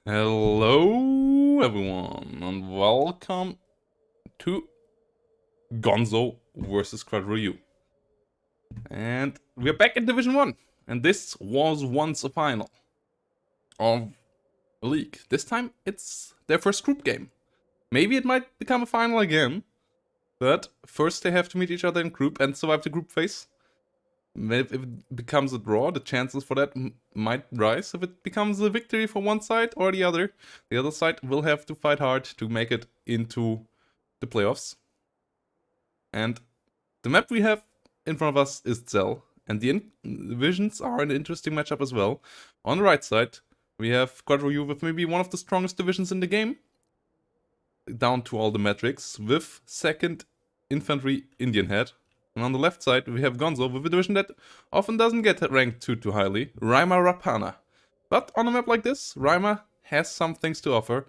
Hello everyone and welcome to Gonzo versus Quadro. And we're back in Division 1. And this was once a final of a league. This time it's their first group game. Maybe it might become a final again. But first they have to meet each other in group and survive the group phase. If it becomes a draw, the chances for that might rise. If it becomes a victory for one side or the other side will have to fight hard to make it into the playoffs. And the map we have in front of us is Zell, and the divisions are an interesting matchup as well. On the right side, we have Quadro with maybe one of the strongest divisions in the game, down to all the metrics, with second Infantry Indian head. And on the left side, we have Gonzo with a division that often doesn't get ranked too highly, Raima Rapana. But on a map like this, Raima has some things to offer,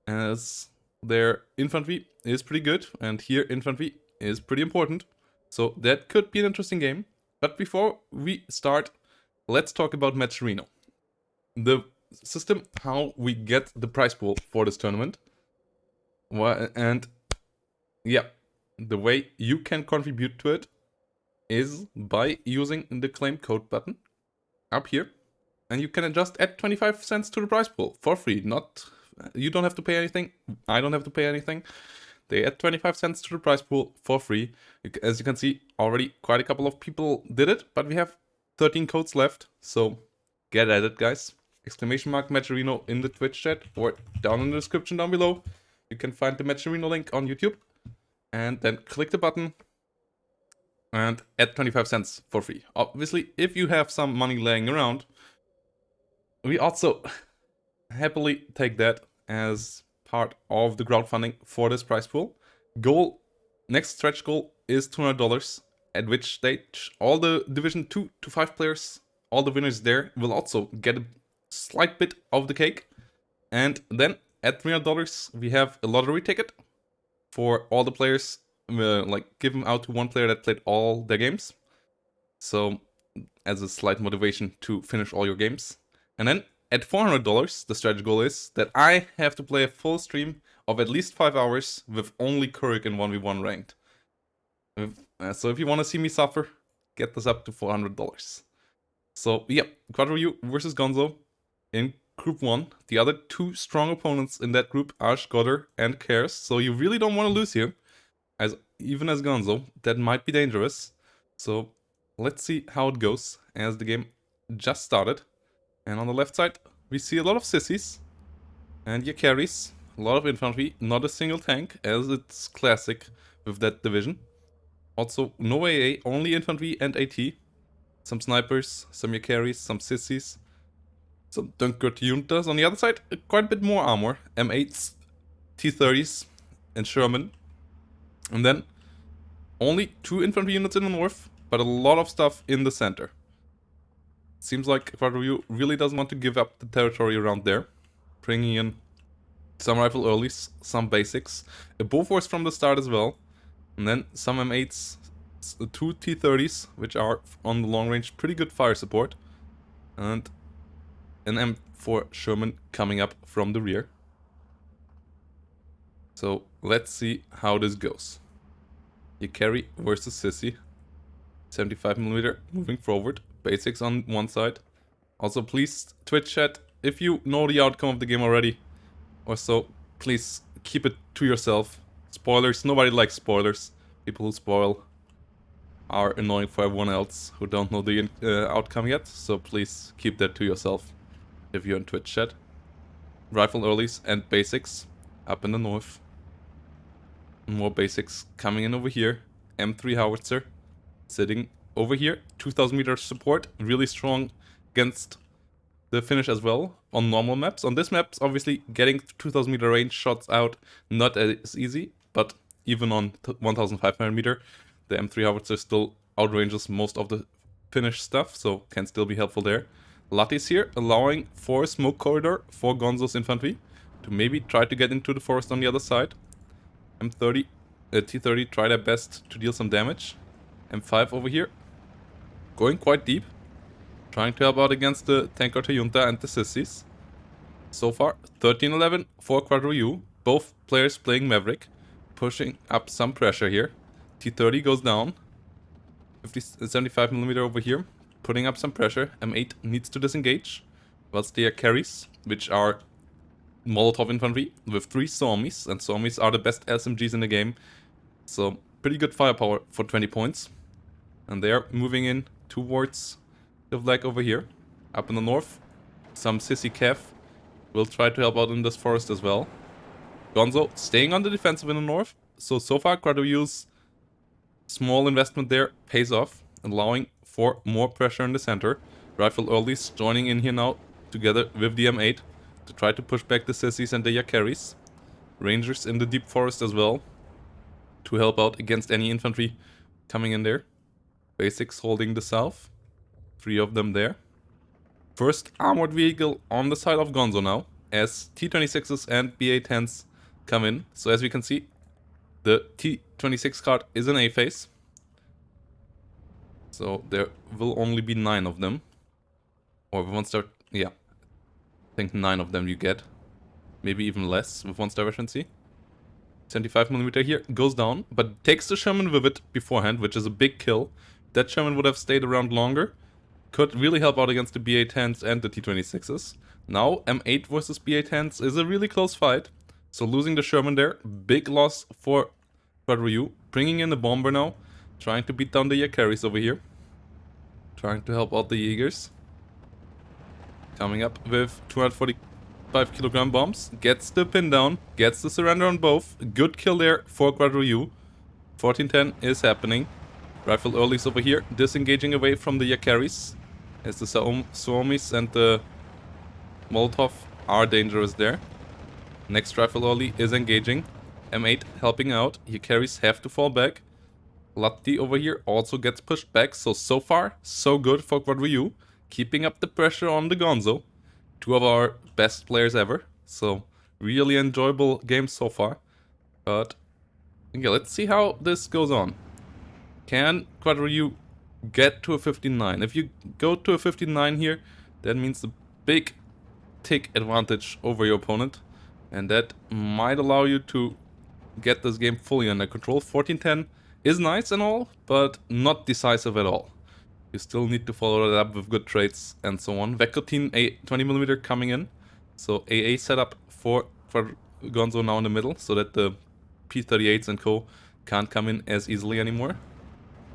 as their infantry is pretty good, and here infantry is pretty important. So that could be an interesting game. But before we start, let's talk about Maturino. The system, how we get the prize pool for this tournament. And yeah, the way you can contribute to it is by using the claim code button up here, and you can adjust add 25 cents to the prize pool for free. You don't have to pay anything, I don't have to pay anything. They add 25 cents to the prize pool for free. As you can see, already quite a couple of people did it, but we have 13 codes left, so get at it, guys. Exclamation mark Maturino in the Twitch chat or down in the description down below. You can find the Maturino link on YouTube. And then click the button and add 25 cents for free. Obviously, if you have some money laying around, we also happily take that as part of the crowdfunding for this prize pool. Next stretch goal is $200, at which stage all the Division 2 to 5 players, all the winners there, will also get a slight bit of the cake. And then at $300, we have a lottery ticket for all the players, given out to one player that played all their games. So, as a slight motivation to finish all your games. And then, at $400, the stretch goal is that I have to play a full stream of at least 5 hours with only Kurik in 1v1 ranked. So if you want to see me suffer, get this up to $400. So, yeah, Quadro versus Gonzo in Group 1. The other two strong opponents in that group are Skodder and Kares, so you really don't want to lose here. Even as Gonzo, that might be dangerous. So let's see how it goes as the game just started. And on the left side, we see a lot of sissies and your carries, a lot of infantry, not a single tank, as it's classic with that division. Also, no AA, only infantry and AT. Some snipers, some your carries, some sissies. Some Dunker Juntas. On the other side, quite a bit more armor. M8s, T30s, and Sherman. And then only 2 infantry units in the north, but a lot of stuff in the center. Seems like Quadro really doesn't want to give up the territory around there. Bringing in some rifle earlys, some basics. A Bofors from the start as well. And then some M8s, 2 T30s, which are on the long range pretty good fire support. And an M4 Sherman coming up from the rear. So let's see how this goes. You carry versus Sissy. 75mm moving forward. Basics on one side. Also please, Twitch chat, if you know the outcome of the game already, or so, please keep it to yourself. Spoilers, nobody likes spoilers. People who spoil are annoying for everyone else who don't know the outcome yet, so please keep that to yourself. If you're in Twitch chat. Rifle earlys and basics up in the north. More basics coming in over here. M3 howitzer sitting over here. 2000 meter support, really strong against the finish as well on normal maps. On this map, obviously getting 2000 meter range shots out not as easy, but even on 1500 meter, the M3 howitzer still outranges most of the finish stuff, so can still be helpful there. Latti's here, allowing for a smoke corridor for Gonzo's infantry to maybe try to get into the forest on the other side. T30 try their best to deal some damage. M5 over here, going quite deep, trying to help out against the Tanker Junta and the sissies. So far, 13-11 for Quadro U. Both players playing Maverick, pushing up some pressure here. T30 goes down. 75mm over here, putting up some pressure. M8 needs to disengage. Whilst they are carries, which are Molotov infantry with 3 Stormies, and Stormies are the best SMGs in the game. So pretty good firepower for 20 points. And they are moving in towards the flag over here. Up in the north, some sissy Kev will try to help out in this forest as well. Gonzo staying on the defensive in the north. So far Quadro U's small investment there pays off, allowing for more pressure in the center. Rifle earlies joining in here now together with the M8 to try to push back the sissies and the Yakaris. Rangers in the deep forest as well to help out against any infantry coming in there. Basics holding the south. 3 of them there. First armored vehicle on the side of Gonzo now, as T26s and BA10s come in. So as we can see, the T26 card is an A phase. So there will only be 9 of them. Or with 1 star, yeah. I think 9 of them you get. Maybe even less with 1 star efficiency. 75mm here goes down, but takes the Sherman with it beforehand, which is a big kill. That Sherman would have stayed around longer. Could really help out against the BA10s and the T26s. Now M8 versus BA10s is a really close fight. So losing the Sherman there, big loss for Quadro U. Bringing in the bomber now, trying to beat down the Yakaris over here. Trying to help out the Jaegers. Coming up with 245kg bombs. Gets the pin down, gets the surrender on both. Good kill there for Quadro U. 1410 is happening. Rifle earlies over here, disengaging away from the Yakaris. As the Suomis and the Molotov are dangerous there. Next rifle early is engaging. M8 helping out. Yakaris have to fall back. Latti over here also gets pushed back. So far, so good for Quadro U. Keeping up the pressure on the Gonzo. 2 of our best players ever. So really enjoyable game so far. But yeah, let's see how this goes on. Can Quadro U get to a 59? If you go to a 59 here, that means a big tick advantage over your opponent. And that might allow you to get this game fully under control. 1410 is nice and all, but not decisive at all. You still need to follow that up with good trades and so on. Vecotine a 20mm coming in. So AA setup for Gonzo now in the middle, so that the P38s and co can't come in as easily anymore.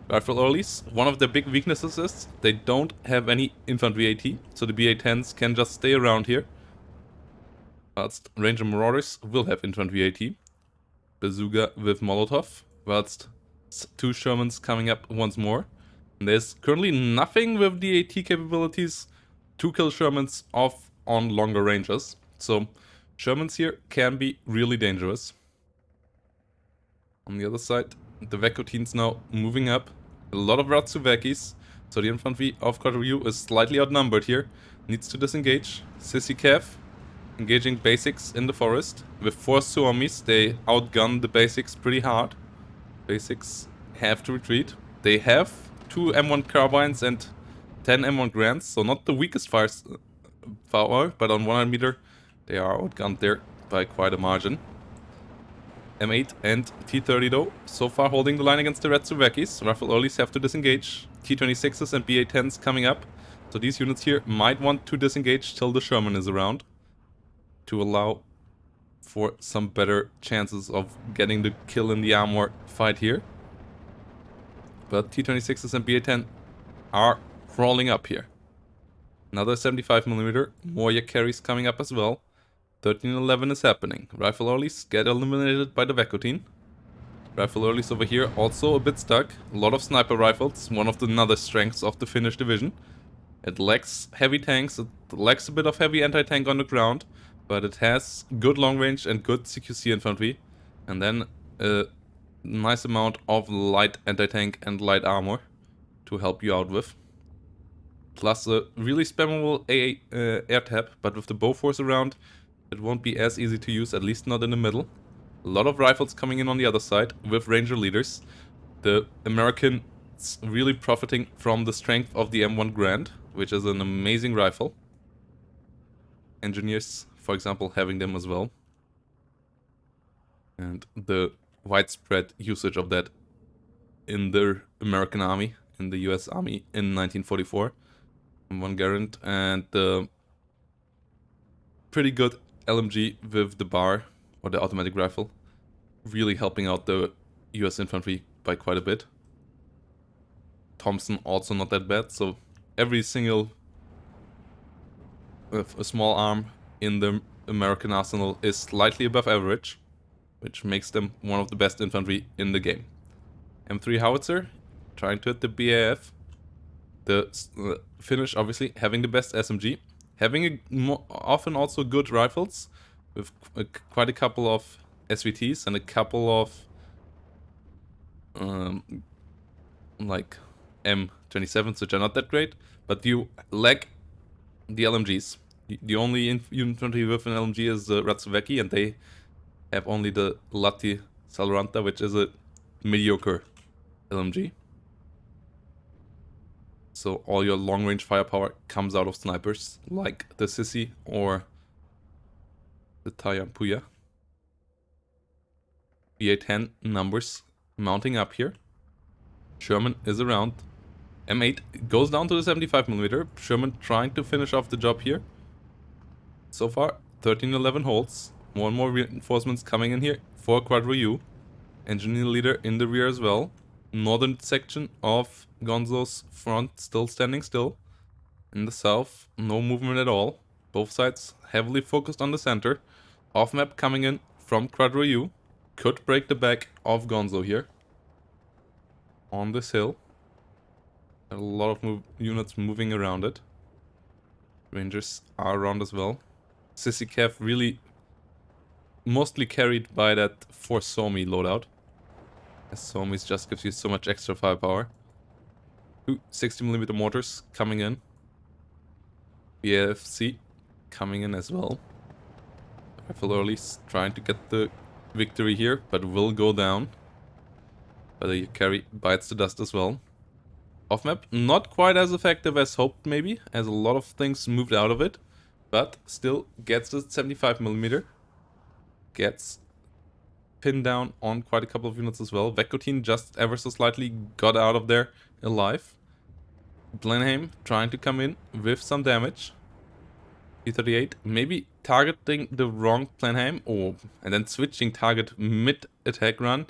Rifle earlies, one of their big weaknesses is they don't have any infantry AT, so the BA10s can just stay around here. Whilst Ranger Marauders will have infantry AT. Bazooka with Molotov, whilst 2 Shermans coming up once more. And there's currently nothing with the AT capabilities to kill Shermans off on longer ranges. So Shermans here can be really dangerous. On the other side, the Vecotines now moving up. A lot of Ratsuvekis, so the infantry of Quadro U is slightly outnumbered here. Needs to disengage. Sissy Kev engaging basics in the forest. With 4 Suomis, they outgun the basics pretty hard. Basics have to retreat. They have 2 M1 carbines and 10 M1 Grands, so not the weakest firepower, but on 100m they are outgunned there by quite a margin. M8 and T30 though, so far holding the line against the Ratsuvekis. Rifle earlies have to disengage. T26s and BA10s coming up. So these units here might want to disengage till the Sherman is around, to allow for some better chances of getting the kill in the armor fight here. But T26s and BA10 are crawling up here. Another 75mm, more Yakaris coming up as well. 13-11 is happening. Rifle earlies get eliminated by the Vecotine. Rifle earlies over here also a bit stuck. A lot of sniper rifles, one of the other strengths of the Finnish division. It lacks heavy tanks, it lacks a bit of heavy anti-tank on the ground, but it has good long range and good CQC infantry. And then a nice amount of light anti-tank and light armor to help you out with. Plus a really spammable air tap, but with the Bofors around, it won't be as easy to use, at least not in the middle. A lot of rifles coming in on the other side with ranger leaders. The Americans really profiting from the strength of the M1 Grand, which is an amazing rifle. Engineers for example, having them as well. And the widespread usage of that in the American Army, in the US Army in 1944. Von Garant, and the pretty good LMG with the bar, or the automatic rifle, really helping out the US infantry by quite a bit. Thompson also not that bad, so every single a small arm in the American arsenal is slightly above average, which makes them one of the best infantry in the game. M3 howitzer, trying to hit the BAF. The Finnish obviously having the best SMG, having often also good rifles, with quite a couple of SVTs and a couple of like M27s, which are not that great, but you lack the LMGs. The only infantry with an LMG is the Ratsuveki, and they have only the Lati Salranta, which is a mediocre LMG. So all your long-range firepower comes out of snipers, like the Sissy or the Tayampuya. BA-10 numbers mounting up here. Sherman is around. M8 goes down to the 75mm. Sherman trying to finish off the job here. So far, 13-11 holds. More and more reinforcements coming in here for Quadro U. Engineer leader in the rear as well. Northern section of Gonzo's front still standing still. In the south, no movement at all. Both sides heavily focused on the center. Off map coming in from Quadro U. Could break the back of Gonzo here. On this hill. A lot of units moving around it. Rangers are around as well. Sissy Cav really mostly carried by that 4 Somi loadout. As Somis just gives you so much extra firepower. 2 60mm mortars coming in. BFC coming in as well. Rifle early's trying to get the victory here, but will go down. But the carry bites the dust as well. Off map, not quite as effective as hoped maybe, as a lot of things moved out of it. But still gets the 75mm. Gets pinned down on quite a couple of units as well. Vekotine just ever so slightly got out of there alive. Blenheim trying to come in with some damage. P38 maybe targeting the wrong Blenheim, and then switching target mid-attack run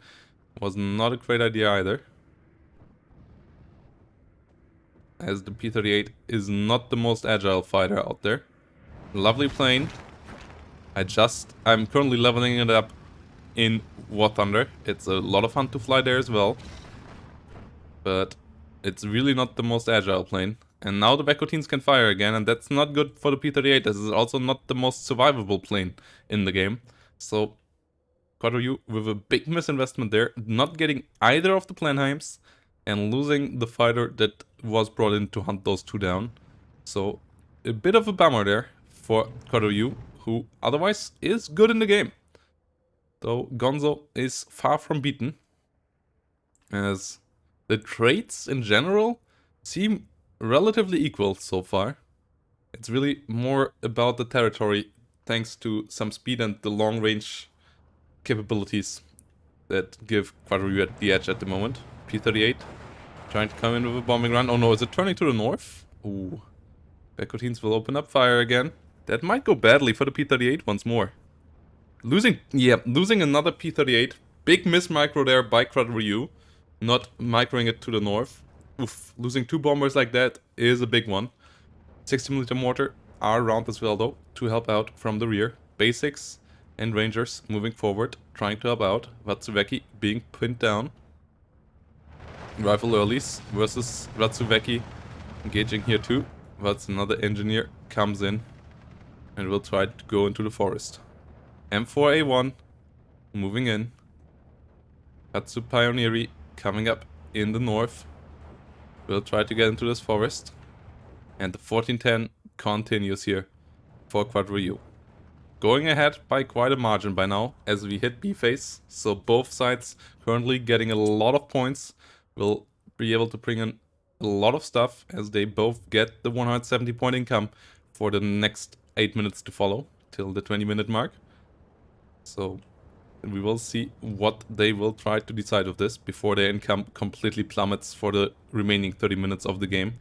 was not a great idea either. As the P38 is not the most agile fighter out there. Lovely plane. I'm currently leveling it up in War Thunder. It's a lot of fun to fly there as well. But it's really not the most agile plane. And now the Vekotines can fire again, and that's not good for the P38. This is also not the most survivable plane in the game. So, Quadro U with a big misinvestment there, not getting either of the Blenheims, and losing the fighter that was brought in to hunt those two down. So, a bit of a bummer there for Quadro U, who otherwise is good in the game. Though Gonzo is far from beaten, as the traits in general seem relatively equal so far. It's really more about the territory, thanks to some speed and the long range capabilities that give Quadro U the edge at the moment. P38 trying to come in with a bombing run. Oh no, is it turning to the north? Ooh. Vekotines will open up fire again. That might go badly for the P38 once more. Losing another P38. Big miss micro there by Quadro U. Not microing it to the north. Oof, losing 2 bombers like that is a big one. 60mm mortar are around as well though, to help out from the rear. Basics and Rangers moving forward, trying to help out. Ratsuveki being pinned down. Rifle earlies versus Ratsuveki engaging here too. But another engineer comes in and will try to go into the forest. M4A1 moving in. Katsu Pioneeri coming up in the north. We'll try to get into this forest. And the 1410 continues here for Quadro U. Going ahead by quite a margin by now as we hit B phase. So both sides currently getting a lot of points. Will be able to bring in a lot of stuff as they both get the 170 point income for the next 8 minutes to follow. till the 20-minute mark. So we will see what they will try to decide of this before their income completely plummets for the remaining 30 minutes of the game.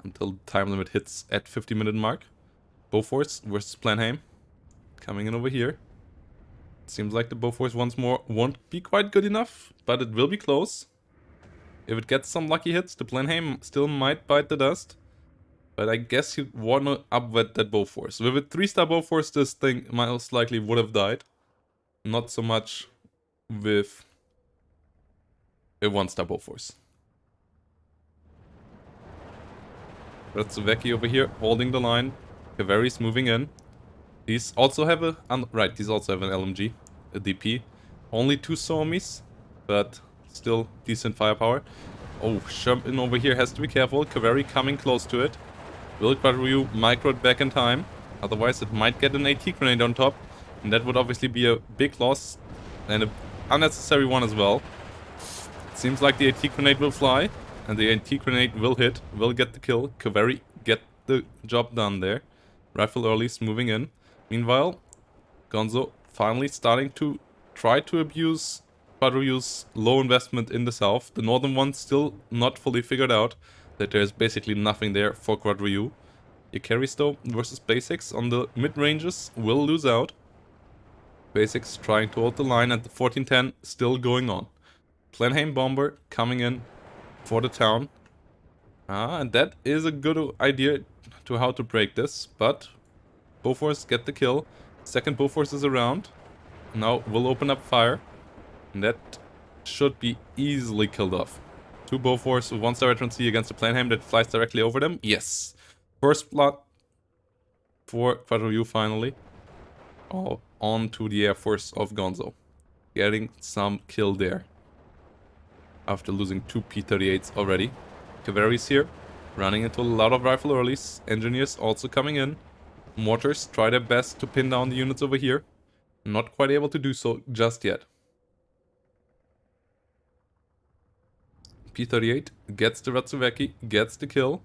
Until the time limit hits at 50-minute mark. Bofors versus Planheim. Coming in over here. Seems like the Bofors once more won't be quite good enough, but it will be close. If it gets some lucky hits, the Planheim still might bite the dust. But I guess you wanna upwet that Bofors. With a 3-star Bofors, this thing most likely would have died. Not so much with a 1-star Bofors. Ratsuveki over here holding the line. Kaveri's moving in. These also have a... these also have an LMG. A DP. Only 2 Suomis, but still decent firepower. Oh, Sherman over here has to be careful. Kaveri coming close to it. Will Quadryu micro it back in time? Otherwise it might get an AT grenade on top. And that would obviously be a big loss. And an unnecessary one as well. It seems like the AT grenade will fly. And the AT grenade will hit. Will get the kill. Kaveri get the job done there. Rifle early's moving in. Meanwhile, Gonzo finally starting to try to abuse Quadryu's low investment in the south. The northern one still not fully figured out that there's basically nothing there for Quadryu. Ikari's though versus Basics on the mid-ranges will lose out. Basics trying to hold the line and the 1410 still going on. Planheim Bomber coming in for the town. And that is a good idea to how to break this, but Bofors get the kill. Second Bofors is around. Now we'll open up fire. And that should be easily killed off. 2 Bofors with 1-star veteran C against the Planheim that flies directly over them. Yes. First blood for Quadryu finally. Oh, on to the Air Force of Gonzo. Getting some kill there. After losing 2 P-38s already. Kaveri's here. Running into a lot of rifle earlies. Engineers also coming in. Mortars try their best to pin down the units over here. Not quite able to do so just yet. P-38 gets the Ratsuveki, gets the kill.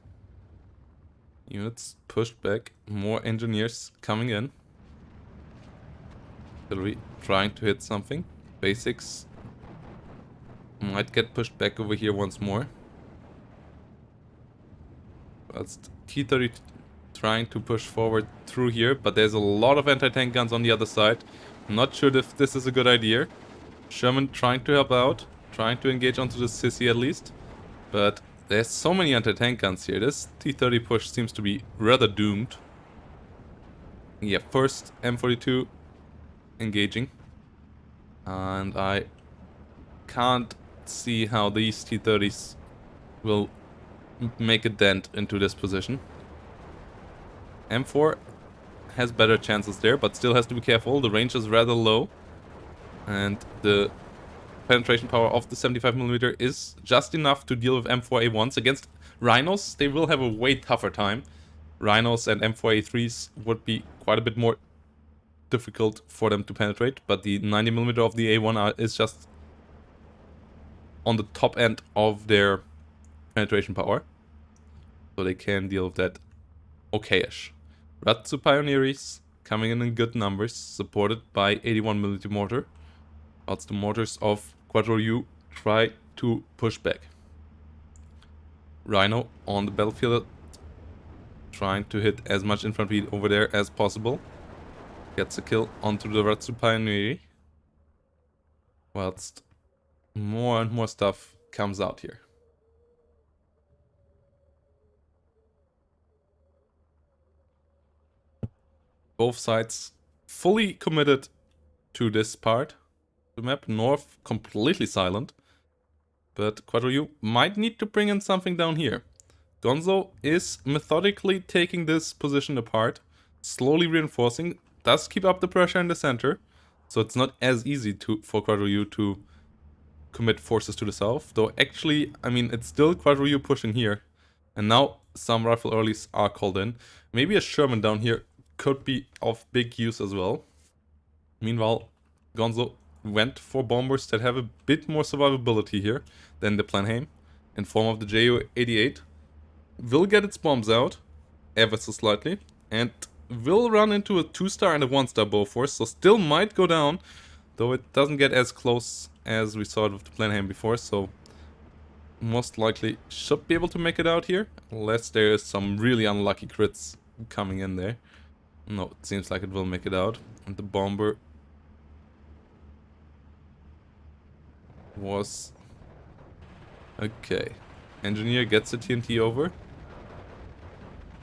Units pushed back. More engineers coming in. Artillery trying to hit something. Basics might get pushed back over here once more. That's T-30 trying to push forward through here, but there's a lot of anti-tank guns on the other side. I'm not sure if this is a good idea. Sherman trying to help out, trying to engage onto the sissy at least. But there's so many anti-tank guns here. This T-30 push seems to be rather doomed. Yeah, first M42 engaging. And I can't see how these T-30s will make a dent into this position. M4 has better chances there, but still has to be careful. The range is rather low. And the penetration power of the 75mm is just enough to deal with M4A1s. Against Rhinos, they will have a way tougher time. Rhinos and M4A3s would be quite a bit more difficult for them to penetrate, but the 90mm of the A1 is just on the top end of their penetration power. So they can deal with that okay-ish. Ratsu Pioneers coming in good numbers, supported by 81mm mortar. Whilst the mortars of Quadryu try to push back. Rhino on the battlefield, trying to hit as much infantry over there as possible. Gets a kill onto the Ratsu Pioneer. Whilst more and more stuff comes out here. Both sides fully committed to this part. The map north completely silent. But Quadryu might need to bring in something down here. Gonzo is methodically taking this position apart, slowly reinforcing, does keep up the pressure in the center. So it's not as easy for Quadryu to commit forces to the south. Though actually, I mean, it's still Quadryu pushing here. And now some rifle earlies are called in. Maybe a Sherman down here could be of big use as well. Meanwhile, Gonzo went for bombers that have a bit more survivability here than the Planheim, in form of the Ju-88. Will get its bombs out, ever so slightly, and will run into a 2-star and a 1-star Bofors, so still might go down, though it doesn't get as close as we saw it with the Planham before, so most likely should be able to make it out here, unless there is some really unlucky crits coming in there. No, it seems like it will make it out, and the bomber was... Okay. Engineer gets the TNT over.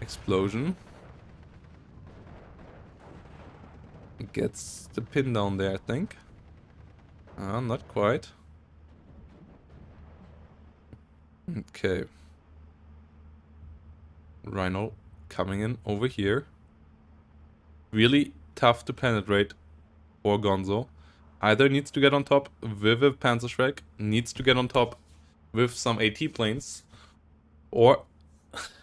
Explosion. Gets the pin down there, I think. Not quite. Okay. Rhino coming in over here. Really tough to penetrate for Gonzo. Either needs to get on top with a Panzerschreck, needs to get on top with some AT planes, or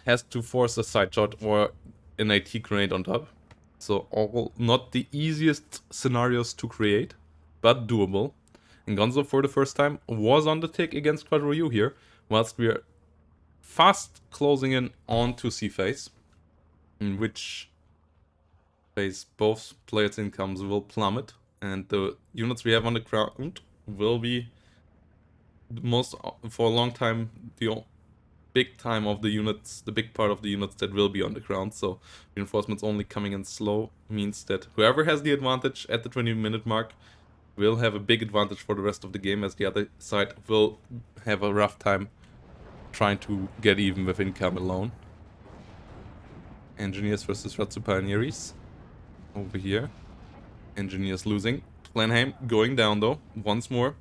has to force a side shot or an AT grenade on top. So all not the easiest scenarios to create, but doable. And Gonzo for the first time was on the tick against Quadro U here, whilst we are fast closing in onto C phase, in which phase both players' incomes will plummet, and the units we have on the ground will be most, for a long time, the big time of the units, the big part of the units that will be on the ground. So reinforcements only coming in slow means that whoever has the advantage at the 20-minute mark will have a big advantage for the rest of the game, as the other side will have a rough time trying to get even with income alone. Engineers versus Ratsu Pioneers over here. Engineers losing. Planheim going down though, once more.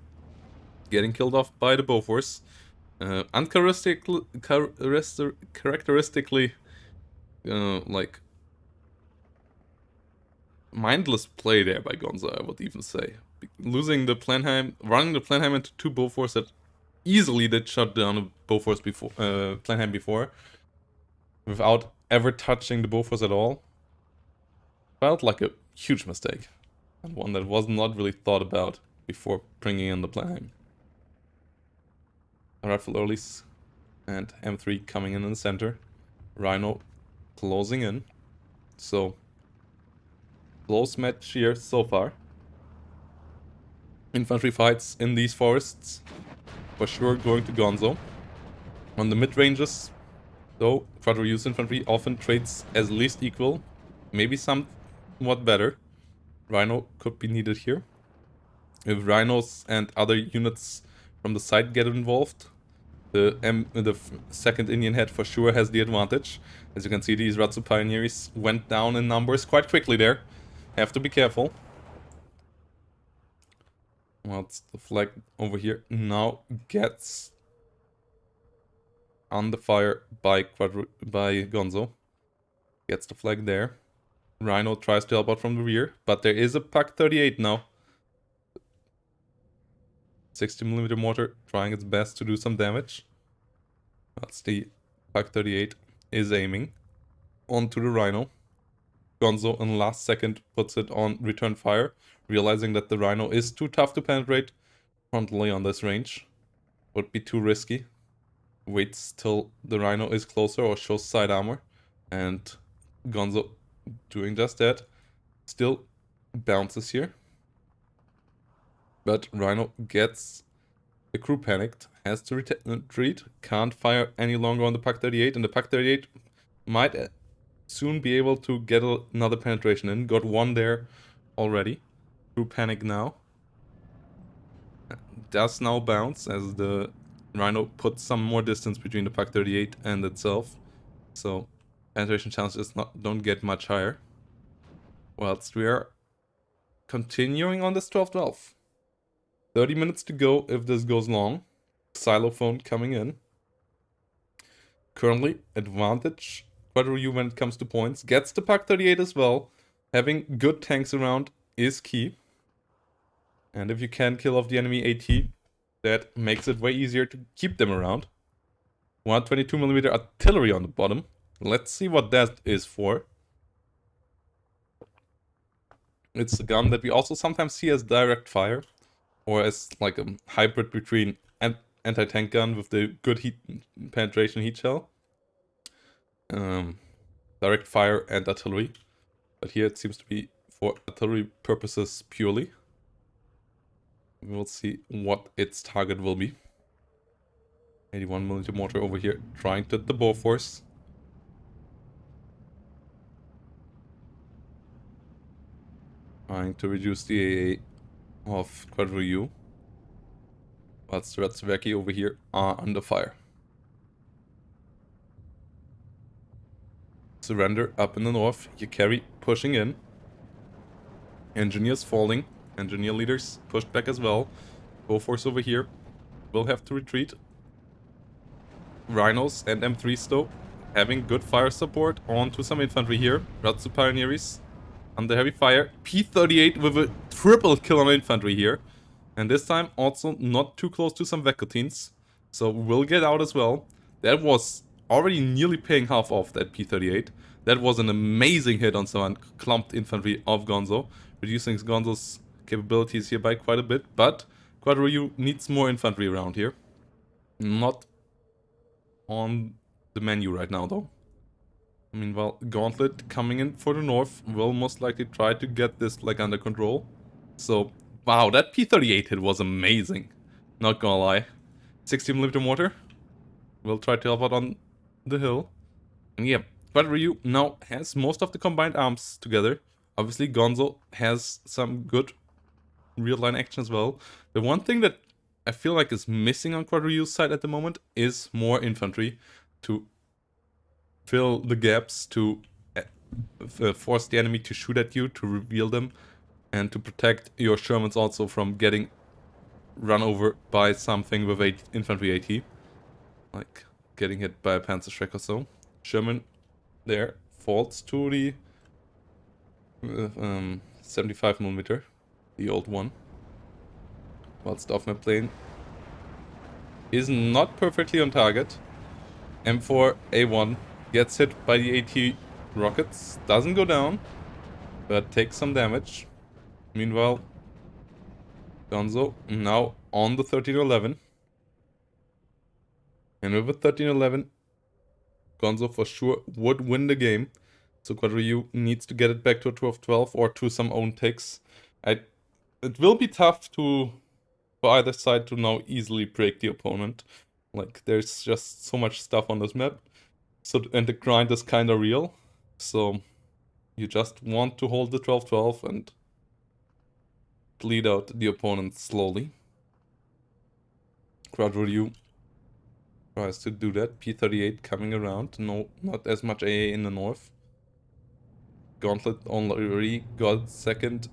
Getting killed off by the Bofors. Characteristically, like, mindless play there by Gonzo, I would even say. Losing the Planheim, running the Planheim into 2 Bofors that easily did shut down a Bofors before, Planheim before, without ever touching the Bofors at all. Felt like a huge mistake, and one that was not really thought about before bringing in the Planheim. Rifle earlies and M3 coming in the center. Rhino closing in. So, close match here so far. Infantry fights in these forests. For sure going to Gonzo. On the mid-ranges, though, Quadro U's infantry often trades as least equal. Maybe somewhat better. Rhino could be needed here. If Rhinos and other units from the side get involved, the second Indian head for sure has the advantage. As you can see, these Ratsu Pioneers went down in numbers quite quickly there. Have to be careful. Whilst the flag over here now gets under fire by Gonzo. Gets the flag there. Rhino tries to help out from the rear, but there is a Pak 38 now. 60mm mortar trying its best to do some damage. That's the Pak 38 is aiming onto the Rhino. Gonzo in the last second puts it on return fire, realizing that the Rhino is too tough to penetrate frontally on this range. Would be too risky. Waits till the Rhino is closer or shows side armor, and Gonzo doing just that. Still bounces here. But Rhino gets the crew panicked, has to retreat, can't fire any longer on the Pak 38, and the Pak 38 might soon be able to get another penetration in. Got one there already. Crew panic now. Does now bounce as the Rhino puts some more distance between the Pak 38 and itself. So penetration chances don't get much higher. Whilst we are continuing on this 12-12. 30 minutes to go if this goes long. Xylophone coming in. Currently, advantage Quadro U when it comes to points. Gets the Pak 38 as well. Having good tanks around is key. And if you can kill off the enemy AT, that makes it way easier to keep them around. 122mm artillery on the bottom. Let's see what that is for. It's a gun that we also sometimes see as direct fire, or as like a hybrid between an anti-tank gun with the good heat penetration heat shell. Direct fire and artillery. But here it seems to be for artillery purposes purely. We'll see what its target will be. 81mm mortar over here, trying to hit the Bofors. Trying to reduce the AA of Quadro-U. But Stratsveki over here are under fire. Surrender up in the north. You carry pushing in. Engineers falling. Engineer leaders pushed back as well. Bofors over here will have to retreat. Rhinos and M3s though having good fire support onto some infantry here. Ratsu Pioneers under heavy fire. P38 with a triple kill on infantry here. And this time also not too close to some Vekutins. So we'll get out as well. That was already nearly paying half off that P38. That was an amazing hit on some clumped infantry of Gonzo. Reducing Gonzo's capabilities here by quite a bit. But Quadro-U needs more infantry around here. Not on the menu right now though. Meanwhile, Gauntlet coming in for the north will most likely try to get this like under control. So, wow, that P38 hit was amazing. Not gonna lie. 60mm mortar. We'll try to help out on the hill. And yeah, Quadro-U now has most of the combined arms together. Obviously, Gonzo has some good real-line action as well. The one thing that I feel like is missing on Quadro-U's side at the moment is more infantry to fill the gaps, to force the enemy to shoot at you, to reveal them, and to protect your Shermans also from getting run over by something with infantry AT. Like getting hit by a Panzer Shrek or so. Sherman there falls to the 75mm, the old one. Whilst the off-map plane is not perfectly on target. M4A1 gets hit by the AT rockets, doesn't go down, but takes some damage. Meanwhile, Gonzo now on the 1311. And with a 1311, Gonzo for sure would win the game. So Quadro-U needs to get it back to a 12-12 or to some own takes. It will be tough for either side to now easily break the opponent. Like, there's just so much stuff on this map. So, and the grind is kind of real. So, you just want to hold the 12-12 and bleed out the opponent slowly. Quadro-U tries to do that. P38 coming around. No, not as much AA in the north. Gauntlet already got second.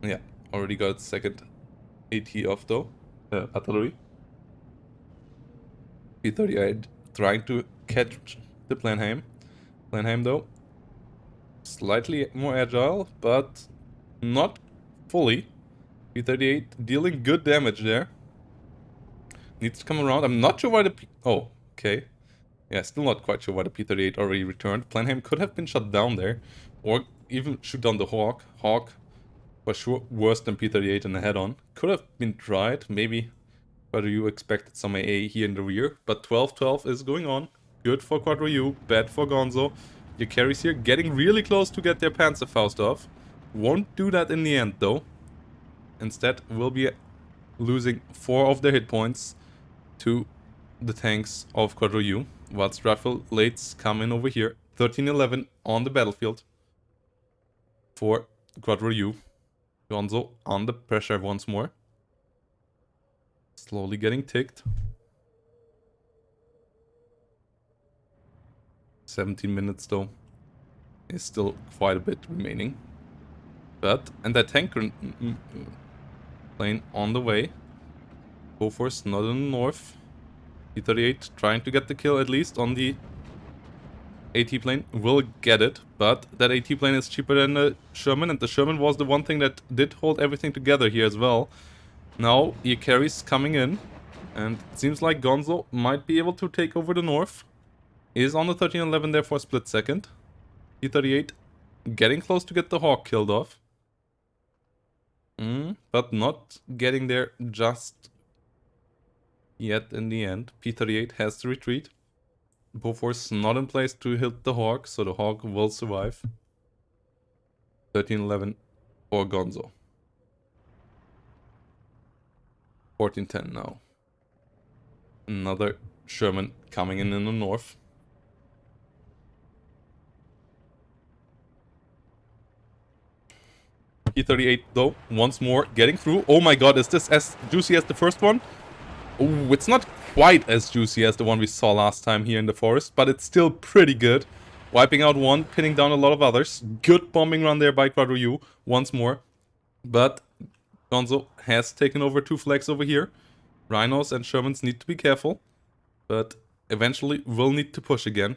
Yeah, already got second AT off though. Artillery. P38 trying to catch the Planheim. Planheim though, slightly more agile, but not fully. P38 dealing good damage there. Needs to come around. I'm not sure why the oh, okay. Yeah, still not quite sure why the P38 already returned. Planheim could have been shut down there. Or even shoot down the Hawk. Hawk, for sure, worse than P38 in the head-on. Could have been tried, maybe. Quadro-U expected some AA here in the rear. But 12-12 is going on. Good for Quadro-U, bad for Gonzo. Your carries here getting really close to get their Panzerfaust off. Won't do that in the end though. Instead, will be losing 4 of their hit points to the tanks of Quadro-U. Whilst rifle lates come in over here. 13-11 on the battlefield for Quadro-U. Gonzo under pressure once more. Slowly getting ticked. 17 minutes though. Is still quite a bit remaining. But, and that tank plane on the way. Bofors not in the north. P38 trying to get the kill at least on the AT plane. Will get it, but that AT plane is cheaper than the Sherman, and the Sherman was the one thing that did hold everything together here as well. Now, your carries coming in, and it seems like Gonzo might be able to take over the north. Is on the 13-11 there for a split second. P38 getting close to get the Hawk killed off. But not getting there just yet in the end. P38 has to retreat. Bofors not in place to hit the Hawk, so the Hawk will survive. 13-11 for Gonzo. 14-10 now. Another Sherman coming in the north. E38 though, once more getting through. Oh my god, is this as juicy as the first one? Oh, it's not quite as juicy as the one we saw last time here in the forest, but it's still pretty good. Wiping out one, pinning down a lot of others. Good bombing run there by Quadro once more. But Gonzo has taken over 2 flags over here. Rhinos and Shermans need to be careful, but eventually will need to push again.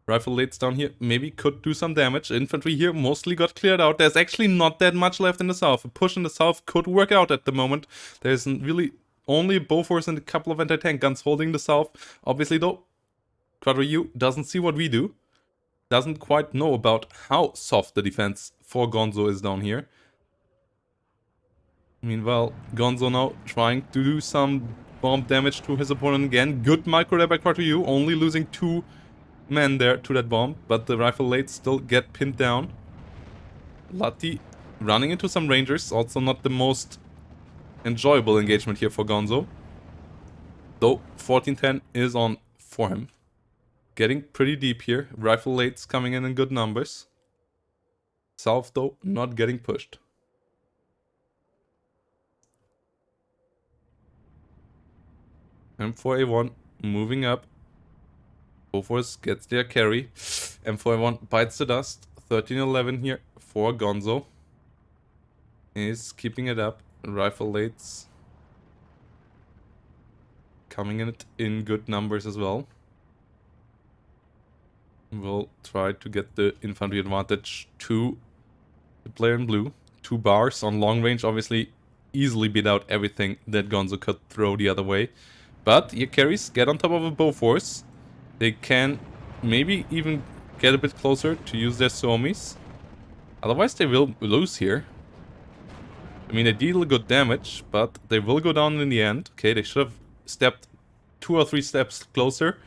Rifle Lates down here maybe could do some damage. Infantry here mostly got cleared out. There's actually not that much left in the south. A push in the south could work out at the moment. There's really only Bofors and a couple of anti-tank guns holding the south. Obviously though, Quadro doesn't see what we do. Doesn't quite know about how soft the defense for Gonzo is down here. Meanwhile, Gonzo now trying to do some bomb damage to his opponent again. Good micro there by Quadro, only losing 2 men there to that bomb, but the rifle lates still get pinned down. Lati running into some rangers, also not the most enjoyable engagement here for Gonzo. Though 14-10 is on for him. Getting pretty deep here. Rifle lates coming in good numbers. South though not getting pushed. M4A1 moving up. Bofors gets their carry. M4A1 bites the dust. 13-11 here for Gonzo. Is keeping it up. Rifle lates coming in good numbers as well. We'll try to get the infantry advantage to the player in blue. 2 bars on long range obviously easily beat out everything that Gonzo could throw the other way. But your carries get on top of a Bofors. They can maybe even get a bit closer to use their Suomis. Otherwise they will lose here. I mean, they deal good damage, but they will go down in the end. Okay, they should have stepped 2 or 3 steps closer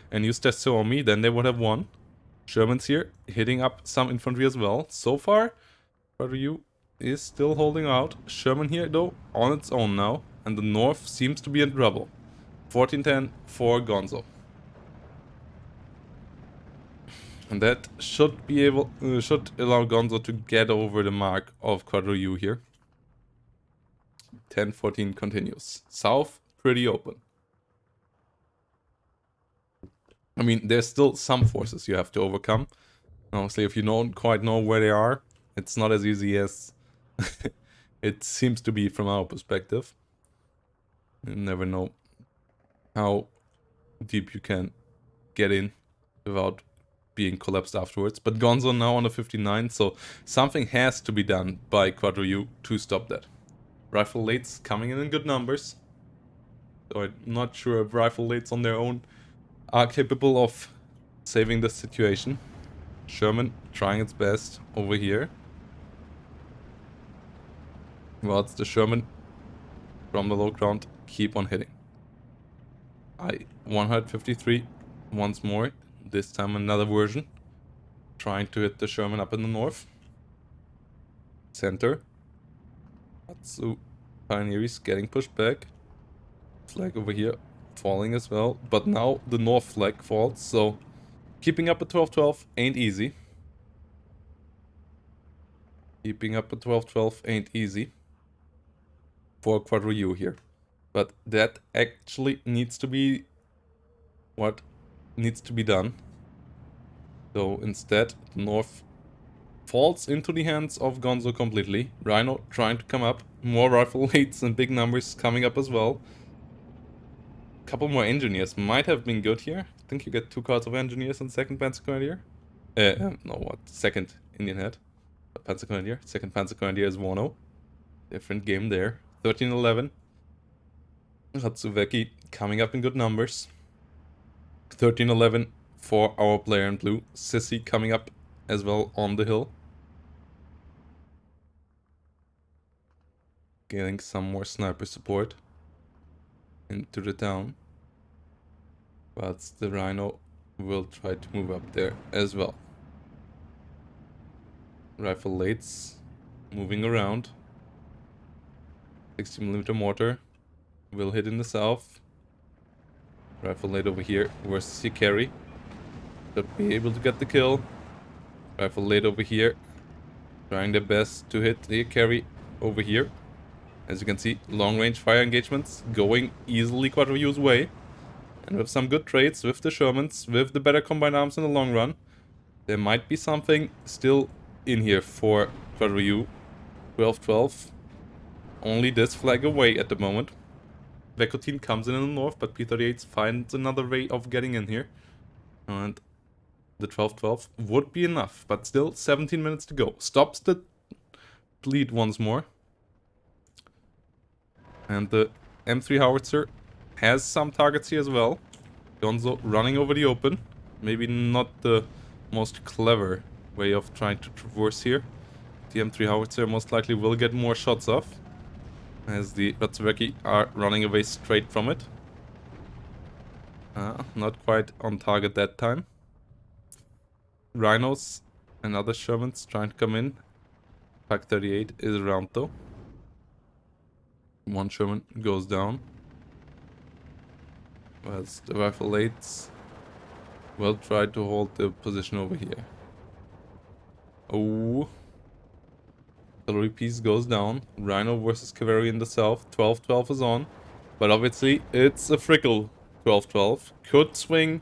and used their Suomi, then they would have won. Shermans here hitting up some infantry as well. So far, Quadro is still holding out. Sherman here though on its own now, and the north seems to be in trouble. 14-10 for Gonzo. And that should allow Gonzo to get over the mark of Quadro here. 10-14 continues. South pretty open. I mean, there's still some forces you have to overcome. Honestly, if you don't quite know where they are, it's not as easy as it seems to be from our perspective. You never know how deep you can get in without being collapsed afterwards. But Gonzo now on a 59, so something has to be done by Quadro to stop that. Rifle lates coming in good numbers. So I'm not sure if rifle lates on their own are capable of saving the situation. Sherman trying its best over here. Whilst the Sherman from the low ground keep on hitting. 153 once more. This time another version. Trying to hit the Sherman up in the north. Center. Atsu Pioneers getting pushed back. Flag over here falling as well. But now the north flag falls, so keeping up a 12-12 ain't easy. Keeping up a 12-12 ain't easy for Quadro here. But that actually needs to be what needs to be done. So instead, the north falls into the hands of Gonzo completely. Rhino trying to come up. More rifle lates and big numbers coming up as well. Couple more engineers might have been good here. I think you get 2 cards of engineers in 2nd Panzer Grenadier. No, what? 2nd Indian Head. Panzer Grenadier. 2nd Panzer Grenadier is 1-0. Different game there. 13-11. Ratsuveki coming up in good numbers. 13-11 for our player in blue. Sissy coming up as well on the hill. Getting some more sniper support into the town. But the Rhino will try to move up there as well. Rifle lates moving around. 60mm mortar will hit in the south. Rifle late over here versus your carry. Should be able to get the kill. Rifle late over here. Trying their best to hit the carry over here. As you can see, long range fire engagements going easily Quadriview's way. And with some good trades with the Shermans, with the better combined arms in the long run, there might be something still in here for Quadriview. 12-12. Only this flag away at the moment. Vekotine comes in the north, but P-38 finds another way of getting in here. And the 12-12 would be enough, but still 17 minutes to go. Stops the bleed once more. And the M3 howitzer has some targets here as well. Gonzo running over the open. Maybe not the most clever way of trying to traverse here. The M3 howitzer most likely will get more shots off, as the Ratsveki are running away straight from it. Not quite on target that time. Rhinos and other Shermans trying to come in. Pack 38 is around though. One Sherman goes down. As the rifle lates will try to hold the position over here. Oh. Artillery piece goes down. Rhino versus cavalry in the south. 12-12 is on. But obviously it's a frickle 12-12. Could swing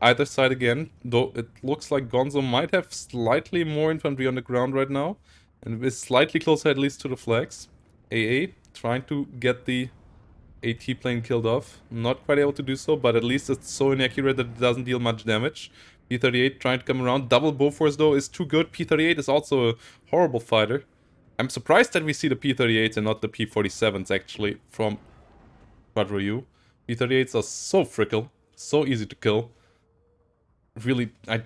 either side again. Though it looks like Gonzo might have slightly more infantry on the ground right now. And is slightly closer at least to the flags. AA trying to get the AT plane killed off. Not quite able to do so, but at least it's so inaccurate that it doesn't deal much damage. P-38 trying to come around. Double Bofors though is too good. P-38 is also a horrible fighter. I'm surprised that we see the P-38s and not the P-47s actually from Quadriview. P-38s are so frickle, so easy to kill. Really, I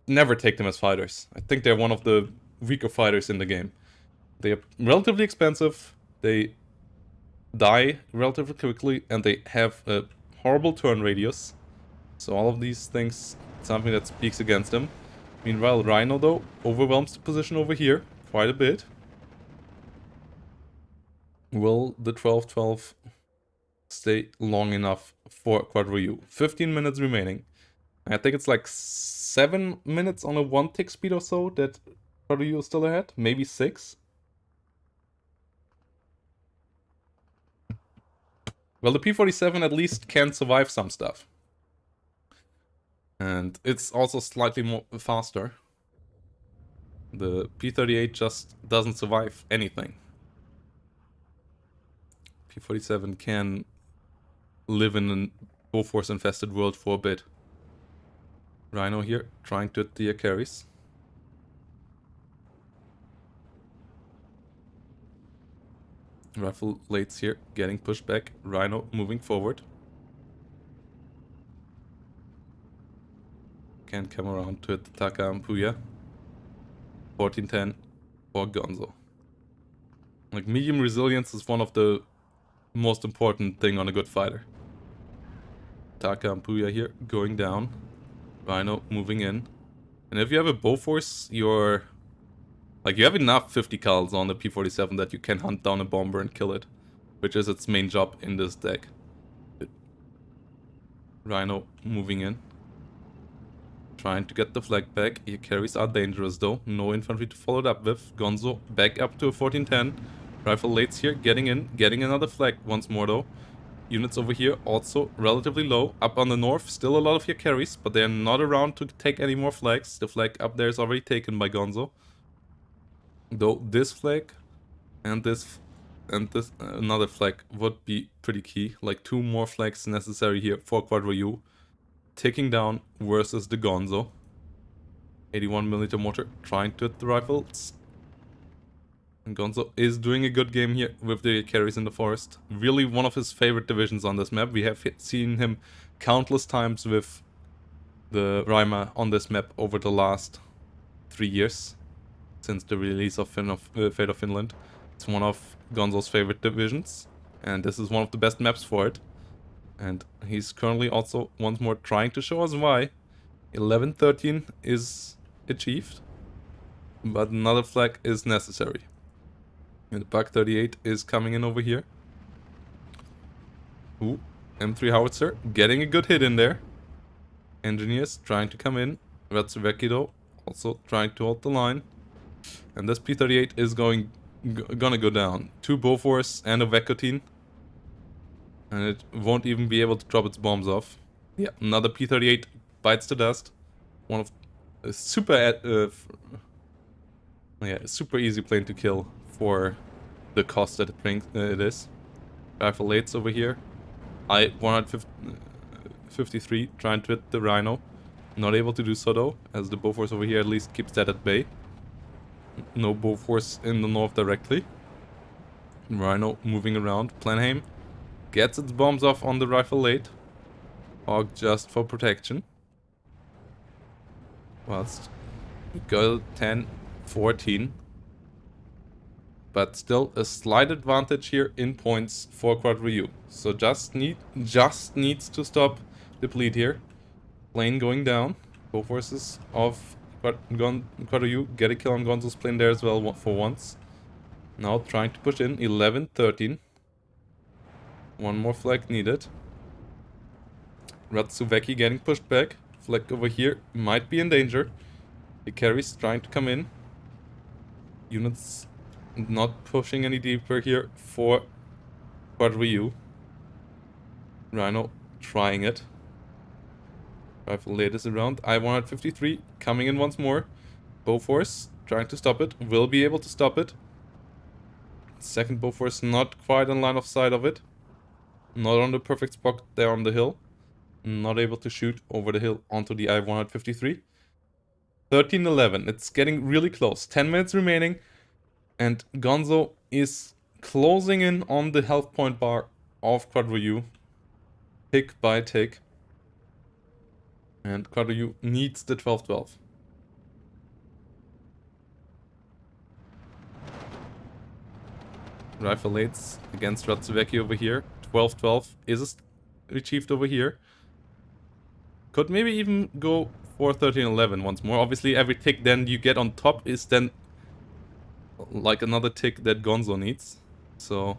never take them as fighters. I think they're one of the weaker fighters in the game. They are relatively expensive, they die relatively quickly, and they have a horrible turn radius. So all of these things, something that speaks against them. Meanwhile, Rhino though overwhelms the position over here quite a bit. Will the 12-12 stay long enough for Quadriview? 15 minutes remaining. I think it's like 7 minutes on a 1-tick speed or so that Quadriview is still ahead. Maybe 6. Well, the P-47 at least can survive some stuff. And it's also slightly more faster. The P-38 just doesn't survive anything. P-47 can live in a Bofors infested world for a bit. Rhino here trying to hit the carries. Rifle lates here getting pushed back. Rhino moving forward. Can come around to hit the Taka and Puya. 14-10 for Gonzo. Like, medium resilience is one of the most important thing on a good fighter. Taka and Puya here going down. Rhino moving in. And if you have a Bofors, you're... like, you have enough 50 cals on the P-47 that you can hunt down a bomber and kill it. Which is its main job in this deck. Rhino moving in. Trying to get the flag back. Your carries are dangerous though. No infantry to follow it up with. Gonzo back up to a 14-10. Rifle lates here, getting in. Getting another flag once more though. Units over here also relatively low. Up on the north, still a lot of your carries, but they're not around to take any more flags. The flag up there is already taken by Gonzo. Though this flag and this another flag would be pretty key. Like 2 more flags necessary here for Quadriview. Ticking down versus the Gonzo. 81mm mortar trying to hit the rifles. And Gonzo is doing a good game here with the carries in the forest. Really one of his favorite divisions on this map. We have seen him countless times with the Rima on this map over the last 3 years. Since the release of Fate of Finland. It's one of Gonzo's favorite divisions. And this is one of the best maps for it. And he's currently also once more trying to show us why. 11-13 is achieved. But another flag is necessary. And the Bug 38 is coming in over here. Ooh, M3 howitzer getting a good hit in there. Engineers trying to come in. Ratsuveki though also trying to hold the line. And this P38 is gonna go down. 2 Bofors and a Vekotine. And it won't even be able to drop its bombs off. Yeah, another P38 bites the dust. One of a super super easy plane to kill for the cost that it brings. It is. Rifle 8's over here. I-153 trying to hit the Rhino. Not able to do so though, as the Bofors over here at least keeps that at bay. No Bofors in the north directly. Rhino moving around. Planheim gets its bombs off on the Rifle 8. Hog just for protection. Whilst Girl 10, 14. But still a slight advantage here in points for Quad Ryu. So just needs to stop the bleed here. Plane going down. Both forces of Quad Ryu get a kill on Gonzo's plane there as well for once. Now trying to push in 11, 13. One more flag needed. Ratsuveki getting pushed back. Flag over here might be in danger. The carries trying to come in. Units not pushing any deeper here for Quad Ryu. Rhino trying it. Rifle latest around. I-153 coming in once more. Bofors trying to stop it. Will be able to stop it. Second Bofors not quite in line of sight of it. Not on the perfect spot there on the hill. Not able to shoot over the hill onto the I-153. 13-11. It's getting really close. 10 minutes remaining. And Gonzo is closing in on the health point bar of Quad Ryu. Tick by tick. And Quad Ryu needs the 12-12. Rifle 8s against Ratsuveki over here. 12-12 is achieved over here. Could maybe even go for 13-11 once more. Obviously every tick then you get on top is then like another tick that Gonzo needs. So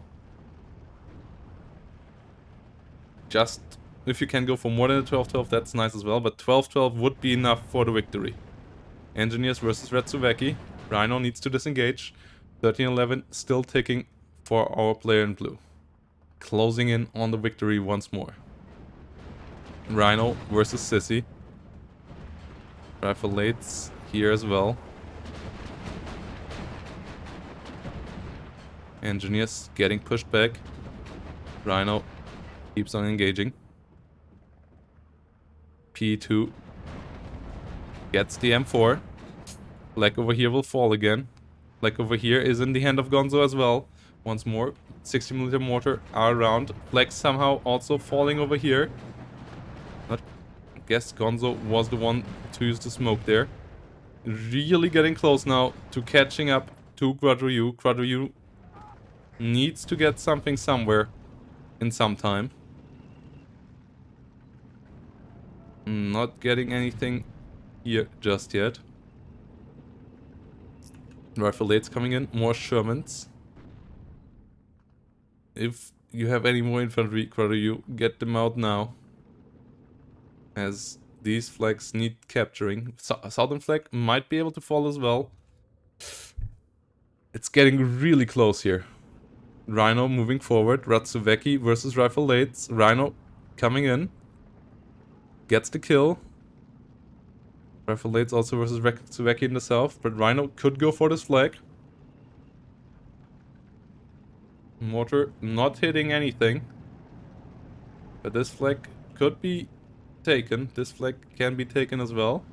just if you can go for more than a 12-12, that's nice as well. But 12-12 would be enough for the victory. Engineers versus Ratsuveki. Rhino needs to disengage. 13-11 still ticking for our player in blue. Closing in on the victory once more. Rhino versus Sissy. Rifle 8s here as well. Engineers getting pushed back. Rhino keeps on engaging. P2 gets the M4. Flag over here will fall again. Flag over here is in the hand of Gonzo as well. Once more, 60mm mortar are around. Flag somehow also falling over here. I guess Gonzo was the one to use the smoke there. Really getting close now to catching up to Quad Ryu. Quad Ryu needs to get something somewhere in some time. Not getting anything here just yet. Rifle 8's coming in. More Shermans. If you have any more infantry, Quad Ryu, get them out now. As these flags need capturing. Southern flag might be able to fall as well. It's getting really close here. Rhino moving forward. Ratsuveki versus Rifle 8's. Rhino coming in. Gets the kill. Rifle 8's also versus Ratsuveki in the south. But Rhino could go for this flag. Mortar not hitting anything. But this flag could be taken. This flag can be taken as well.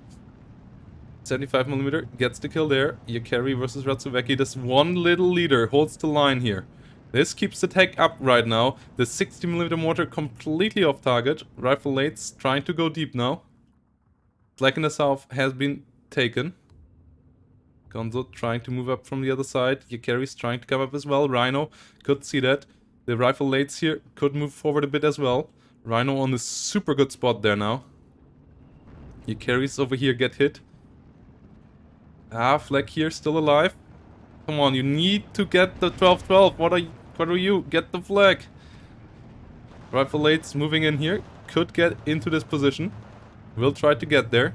75mm gets the kill there. Yakari versus Ratsuveki. This one little leader holds the line here. This keeps the tech up right now. The 60mm mortar completely off target. Rifle 8's trying to go deep now. Flag in the south has been taken. Gonzo trying to move up from the other side. Yakari's trying to come up as well. Rhino could see that. The Rifle 8's here could move forward a bit as well. Rhino on a super good spot there now. Yakari's over here get hit. Flag here still alive. Come on, you need to get the 12-12. What are you? Get the flag. Rifle Late's moving in here. Could get into this position. Will try to get there.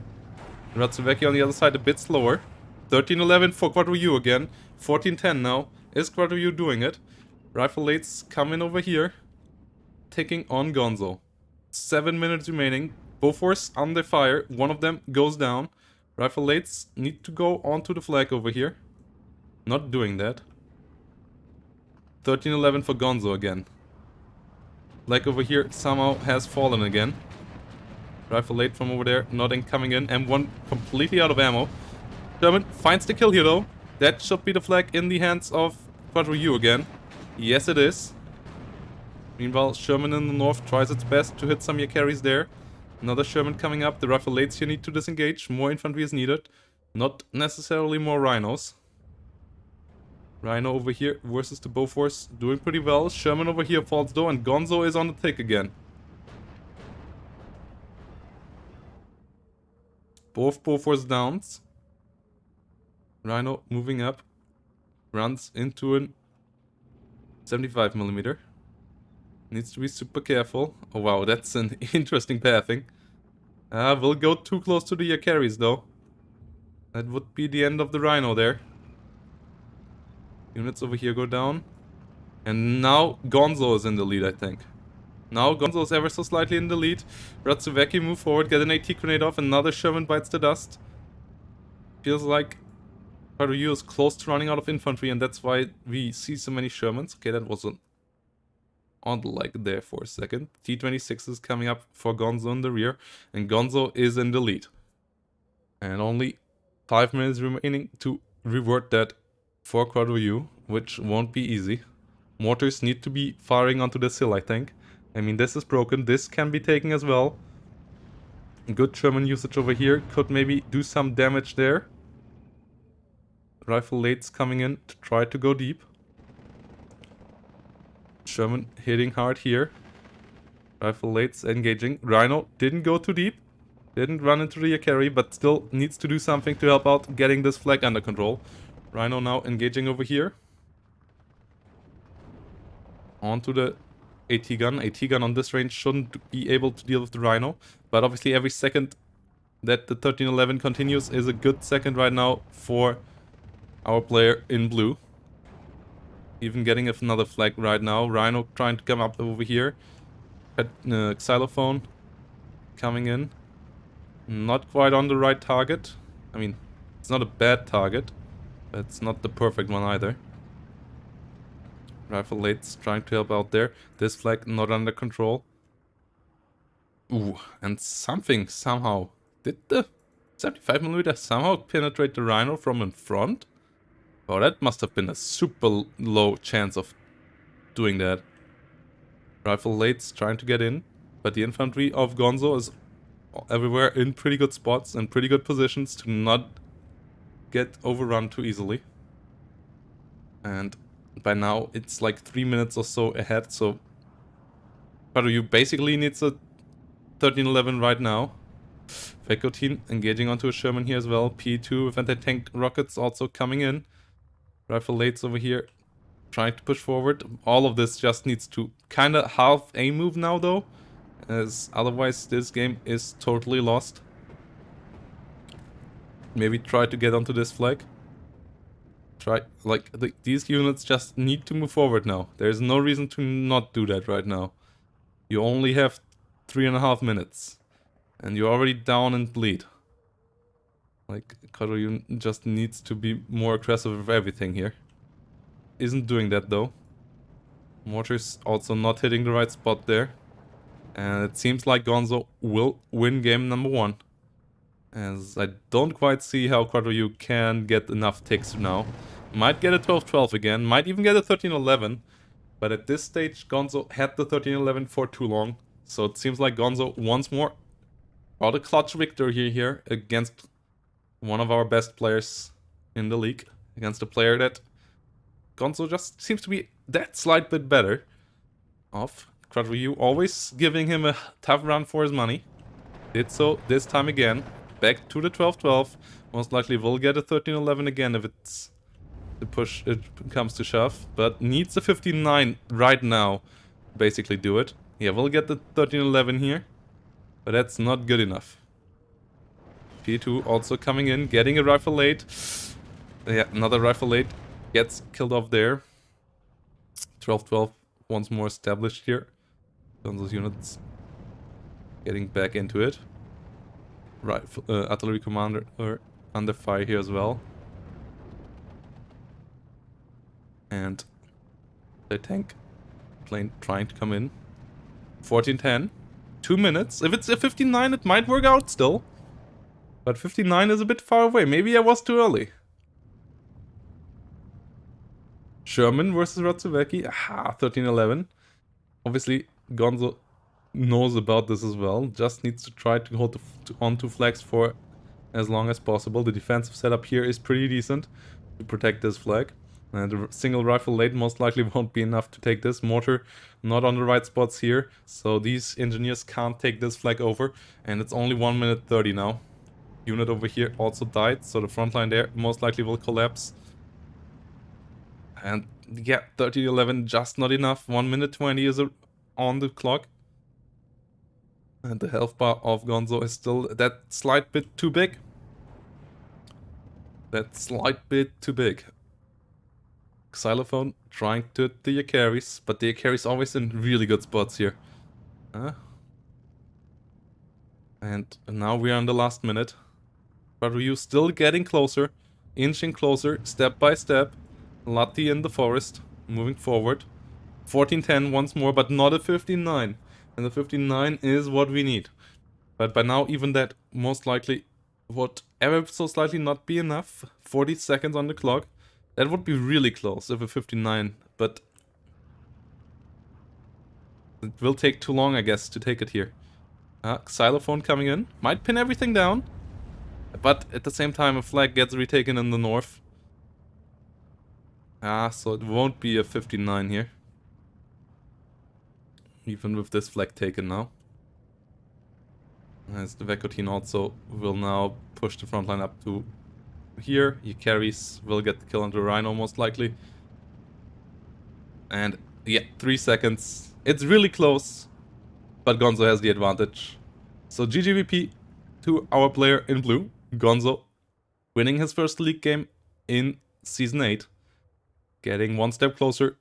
Ratsuveki on the other side a bit slower. 13-11 for Quadryu again. 14-10 now. Is Quadryu doing it? Rifle Late's coming over here. Taking on Gonzo. 7 minutes remaining. Bofors under fire. One of them goes down. Rifle Lates need to go onto the flag over here. Not doing that. 13-11 for Gonzo again. Flag over here somehow has fallen again. Rifle Late from over there, not coming in. M1 completely out of ammo. Sherman finds the kill here though. That should be the flag in the hands of Quadryu again. Yes it is. Meanwhile, Sherman in the north tries its best to hit some carries there. Another Sherman coming up. The Rifle Lates here need to disengage. More infantry is needed. Not necessarily more rhinos. Rhino over here versus the Bofors. Doing pretty well. Sherman over here falls though. And Gonzo is on the tick again. Both Bofors downs. Rhino moving up. Runs into an 75mm. Needs to be super careful. Oh wow, that's an interesting pathing. We'll go too close to the carries though. That would be the end of the Rhino there. Units over here go down. And now Gonzo is in the lead, I think. Now Gonzo is ever so slightly in the lead. Ratsuveki move forward, get an AT grenade off. Another Sherman bites the dust. Feels like Quadryu is close to running out of infantry, and that's why we see so many Shermans. Okay, that was an odd lag there for a second. T-26 is coming up for Gonzo in the rear, and Gonzo is in the lead. And only 5 minutes remaining to revert that for Quadryu, which won't be easy. Mortars need to be firing onto this hill, I think. I mean, this is broken. This can be taken as well. Good Sherman usage over here. Could maybe do some damage there. Rifle Late's coming in to try to go deep. Sherman hitting hard here. Rifle Late's engaging. Rhino didn't go too deep. Didn't run into the carry, but still needs to do something to help out getting this flag under control. Rhino now engaging over here. Onto the AT gun. AT gun on this range shouldn't be able to deal with the Rhino. But obviously every second that the 13-11 continues is a good second right now for our player in blue. Even getting another flag right now. Rhino trying to come up over here. Xylophone coming in. Not quite on the right target. I mean, it's not a bad target. But it's not the perfect one either. Rifle Late's trying to help out there. This flag not under control. Ooh, and something somehow. Did the 75mm somehow penetrate the Rhino from in front? Oh, that must have been a super low chance of doing that. Rifle Late's trying to get in, but the infantry of Gonzo is everywhere in pretty good spots and pretty good positions to not get overrun too easily. And by now it's like 3 minutes or so ahead, so Quadryu basically needs a 13-11 right now. Vekotin engaging onto a Sherman here as well. P2 with anti-tank rockets also coming in. Rifle Late's over here trying to push forward. All of this just needs to kind of half a move now though, as otherwise this game is totally lost. Maybe try to get onto this flag. These units just need to move forward now. There's no reason to not do that right now. You only have 3.5 minutes. And you're already down and bleed. Like, Quadryu just needs to be more aggressive with everything here. Isn't doing that though. Mortar's also not hitting the right spot there. And it seems like Gonzo will win game number 1. As I don't quite see how Quadryu can get enough ticks now. Might get a 12-12 again, might even get a 13-11. But at this stage, Gonzo had the 13-11 for too long. So it seems like Gonzo once more got a clutch victory here against one of our best players in the league. Against a player that Gonzo just seems to be that slight bit better of. Quadryu always giving him a tough run for his money. Did so this time again. Back to the 12-12. Most likely will get a 13-11 again if it's the push it comes to shove, but needs a 59 right now to basically do it. Yeah, we'll get the 1311 here, but that's not good enough. P2 also coming in, getting a rifle late. Yeah, another rifle late. Gets killed off there. 12-12 once more established here. Those units getting back into it. Artillery commander under fire here as well. And the tank plane trying to come in. 14-10. 2 minutes. If it's a 59, it might work out still. But 59 is a bit far away. Maybe I was too early. Sherman versus Ratsuveki. Aha, 13-11. Obviously, Gonzo knows about this as well. Just needs to try to hold on to flags for as long as possible. The defensive setup here is pretty decent to protect this flag. And a single rifle late most likely won't be enough to take this. Mortar not on the right spots here. So these engineers can't take this flag over. And it's only 1 minute 30 now. Unit over here also died. So the front line there most likely will collapse. And yeah, 13-11 just not enough. 1 minute 20 is on the clock. And the health bar of Gonzo is still that slight bit too big. That slight bit too big. Xylophone trying to hit the Yakaris, but the Yakaris always in really good spots here. And now we are in the last minute. But Ryu still getting closer, inching closer, step by step. Lati in the forest, moving forward. 14-10 once more, but not a 59. And the 59 is what we need. But by now, even that most likely would ever so slightly not be enough. 40 seconds on the clock. That would be really close if a 59, but it will take too long, I guess, to take it here. Xylophone coming in. Might pin everything down. But at the same time, a flag gets retaken in the north. So it won't be a 59 here. Even with this flag taken now. As the Vekotine also will now push the front line up to here. Yakaris will get the kill on the Rhino most likely. And yeah, 3 seconds. It's really close. But Gonzo has the advantage. So GGVP to our player in blue, Gonzo, winning his first league game in Season 8. Getting one step closer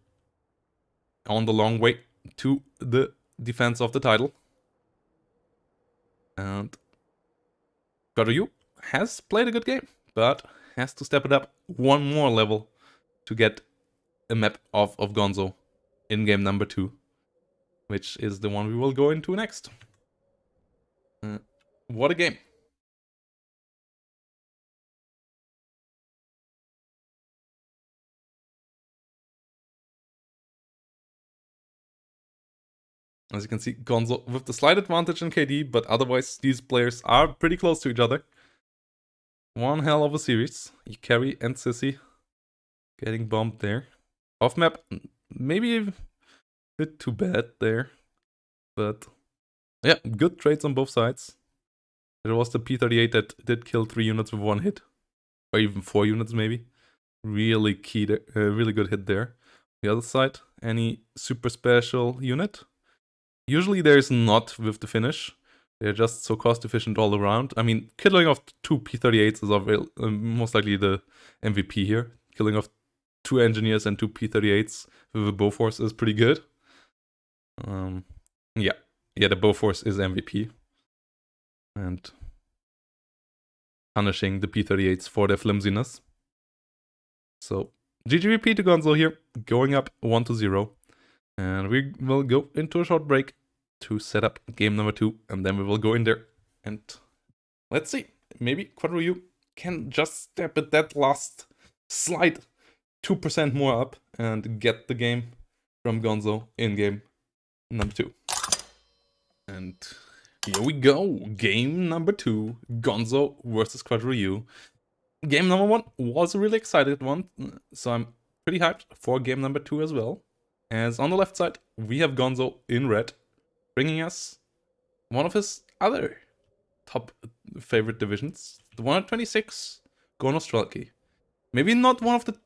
on the long way to the defense of the title. And Ryu has played a good game, but has to step it up one more level to get a map of Gonzo in game number 2, which is the one we will go into next. What a game. As you can see, Gonzo with the slight advantage in KD, but otherwise these players are pretty close to each other. One hell of a series. Yukari and Sissy getting bombed there. Off map, maybe a bit too bad there. But yeah, good trades on both sides. There was the P38 that did kill 3 units with 1 hit. Or even 4 units maybe. Really key, really good hit there. The other side, any super special unit? Usually there's not with the finish. They're just so cost efficient all around. I mean, killing off 2 P38s is most likely the MVP here. Killing off 2 engineers and 2 P38s with a Bofors is pretty good. Yeah, the Bofors is MVP. And punishing the P38s for their flimsiness. So, GGVP to Gonzo here, going up 1-0. And we will go into a short break to set up game number 2, and then we will go in there. And let's see, maybe Quadryu can just step at that last slight 2% more up and get the game from Gonzo in game number 2. And here we go, game number 2, Gonzo versus Quadryu. Game number 1 was a really exciting one, so I'm pretty hyped for game number 2 as well. As on the left side, we have Gonzo in red, bringing us one of his other top favorite divisions, the 126 Gonostrelki. Maybe not one of the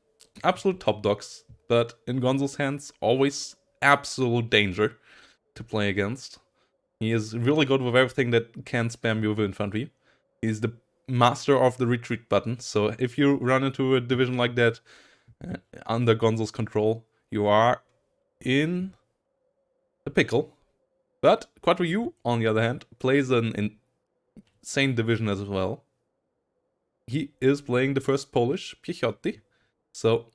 absolute top dogs, but in Gonzo's hands, always absolute danger to play against. He is really good with everything that can spam you with infantry. He's the master of the retreat button, so if you run into a division like that under Gonzo's control, you are in a pickle. But Quadryu, on the other hand, plays an insane division as well. He is playing the first Polish Piechoty, so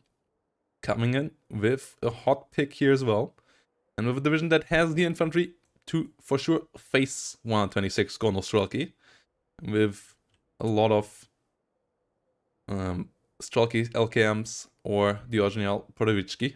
coming in with a hot pick here as well. And with a division that has the infantry to, for sure, face 126 Gonzo Strelki, with a lot of Strelki LKMs or Diogenial Podovitsky.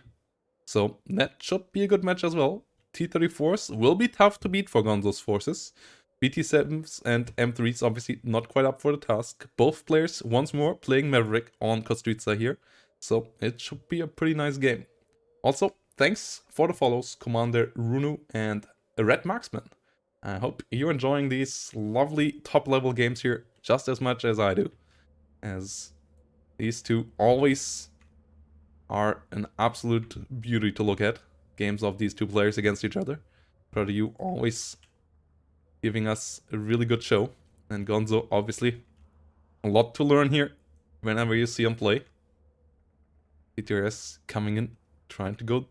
So that should be a good match as well. T-34s will be tough to beat for Gonzo's forces. BT-7s and M3s obviously not quite up for the task. Both players once more playing Maverick on Kostritsa here. So it should be a pretty nice game. Also, thanks for the follows, Commander Runu and Red Marksman. I hope you're enjoying these lovely top-level games here just as much as I do. As these two always are an absolute beauty to look at. Games of these two players against each other. Quadryu always giving us a really good show. And Gonzo, obviously, a lot to learn here whenever you see him play. PTRS coming in, trying to go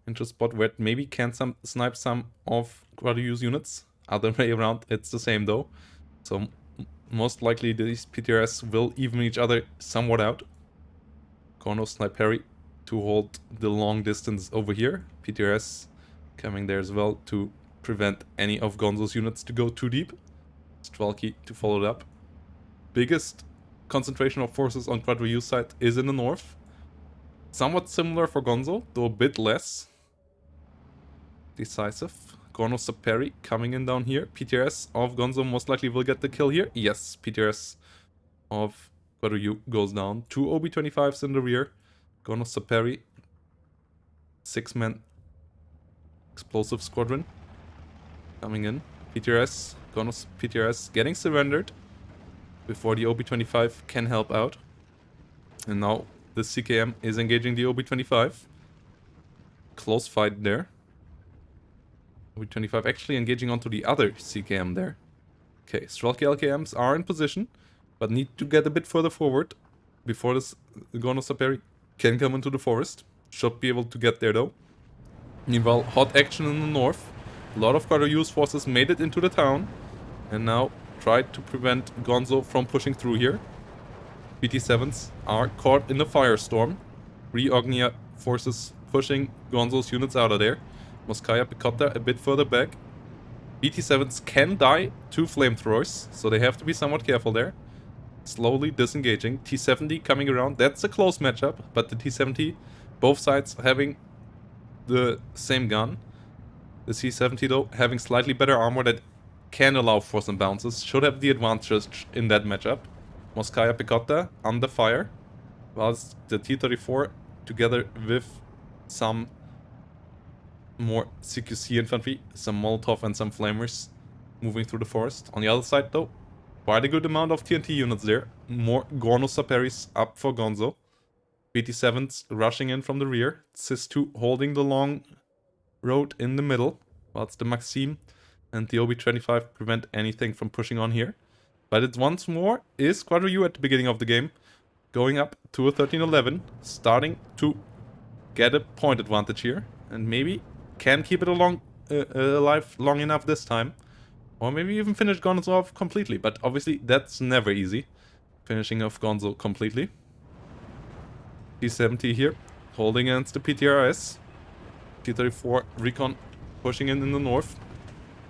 into a spot where it maybe can snipe some of Quadryu's units. Other way around, it's the same though. So most likely these PTRS will even each other somewhat out. Corno snipe Harry to hold the long distance over here. PTRS coming there as well to prevent any of Gonzo's units to go too deep. Strelki to follow it up. Biggest concentration of forces on Quadryu's side is in the north. Somewhat similar for Gonzo, though a bit less. Decisive. Gorno Saperi coming in down here. PTRS of Gonzo most likely will get the kill here. Yes, PTRS of Quadryu goes down. 2 OB25s in the rear. Gorno Saperi. 6-man explosive squadron. Coming in. PTRS. Gorno PTRS getting surrendered before the OB25 can help out. And now the CKM is engaging the OB25. Close fight there. OB25 actually engaging onto the other CKM there. Okay, Strelki LKMs are in position, but need to get a bit further forward before this Gorno Saperi can come into the forest. Should be able to get there though. Meanwhile, hot action in the north. A lot of Quadryu's forces made it into the town and now tried to prevent Gonzo from pushing through here. BT-7s are caught in the firestorm. Re-Ognia forces pushing Gonzo's units out of there. Moskaya Pikota a bit further back. BT-7s can die to flamethrowers, so they have to be somewhat careful there. Slowly disengaging. T-70 coming around. That's a close matchup, but the T-70, both sides having the same gun. The C-70 though, having slightly better armor that can allow for some bounces, should have the advantage in that matchup. Moskaya Pikota under fire, whilst the T-34 together with some more CQC infantry, some Molotov and some Flamers moving through the forest. On the other side though, quite a good amount of TNT units there. More Gorno Saperis up for Gonzo. BT-7s rushing in from the rear. Cis-2 holding the long road in the middle, whilst the Maxim and the OB-25 prevent anything from pushing on here. But it once more is Quadryu at the beginning of the game, going up to a 13-11, starting to get a point advantage here, and maybe can keep it alive long enough this time, or maybe even finish Gonzo off completely, but obviously that's never easy, finishing off Gonzo completely. T-70 here, holding against the PTRS. T-34 Recon pushing in the north.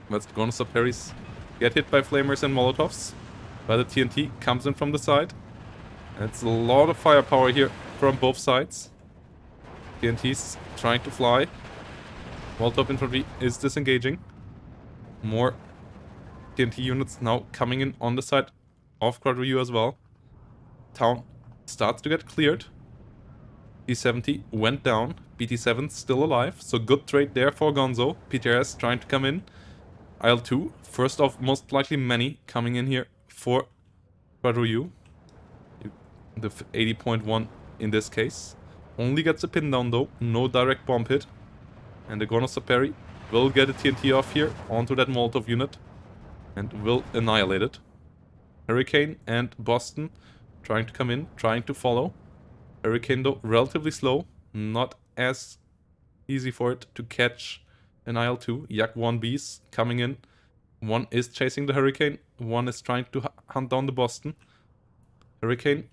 Let's Gorno Saperis get hit by Flamers and Molotovs. But the TNT comes in from the side. It's a lot of firepower here from both sides. TNT's trying to fly. Molotov infantry is disengaging. More TNT units now coming in on the side of Quadryu as well. Town starts to get cleared. T-70 went down. BT-7 still alive, so good trade there for Gonzo. PTRS trying to come in. IL-2, first of most likely many coming in here for Quadryu. The 80.1 in this case. only gets a pin down though, no direct bomb hit. And the Gonzo parry will get a TNT off here onto that Molotov unit and will annihilate it. Hurricane and Boston trying to come in, trying to follow. Hurricane though relatively slow, not as easy for it to catch an IL-2. Yak 1Bs coming in. One is chasing the Hurricane, one is trying to hunt down the Boston. Hurricane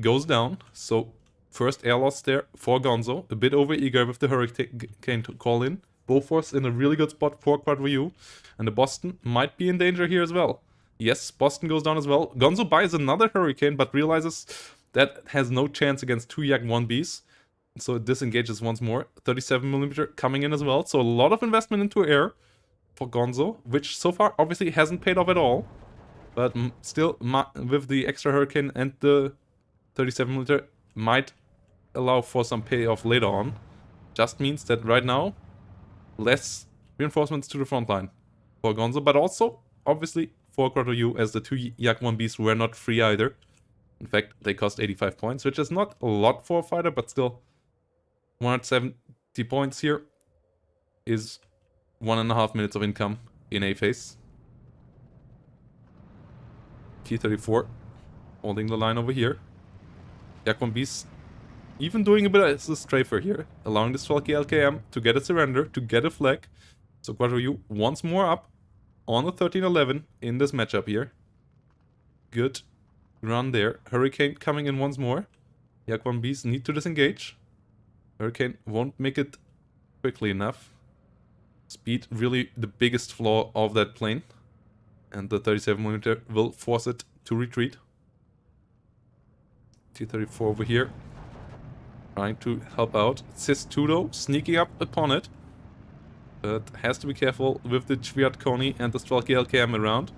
goes down, so first air loss there for Gonzo. A bit over eager with the Hurricane to call in. Bofors in a really good spot for Quad Ryu. And the Boston might be in danger here as well. Yes, Boston goes down as well. Gonzo buys another Hurricane, but realizes that has no chance against two Yak 1Bs. So it disengages once more. 37mm coming in as well. So a lot of investment into air for Gonzo, which so far obviously hasn't paid off at all. But still, with the extra Hurricane and the 37mm, might allow for some payoff later on. Just means that right now, less reinforcements to the front line for Gonzo, but also, obviously, for Quad Ryu, as the two Yak 1Bs were not free either. In fact, they cost 85 points, which is not a lot for a fighter, but still 170 points here is 1.5 minutes of income in a phase. T-34 holding the line over here. Yak 1Bs even doing a bit as a strafer here, allowing this 12k LKM to get a surrender, to get a flag. So Quad Ryu once more up on the 13-11 in this matchup here. Good run there. Hurricane coming in once more. Yak 1Bs need to disengage. Hurricane won't make it quickly enough. Speed really the biggest flaw of that plane. And the 37mm will force it to retreat. T-34 over here. Trying to help out. Cis-2 though, sneaking up upon it. But has to be careful with the Chviat Koni and the Strelky LKM around.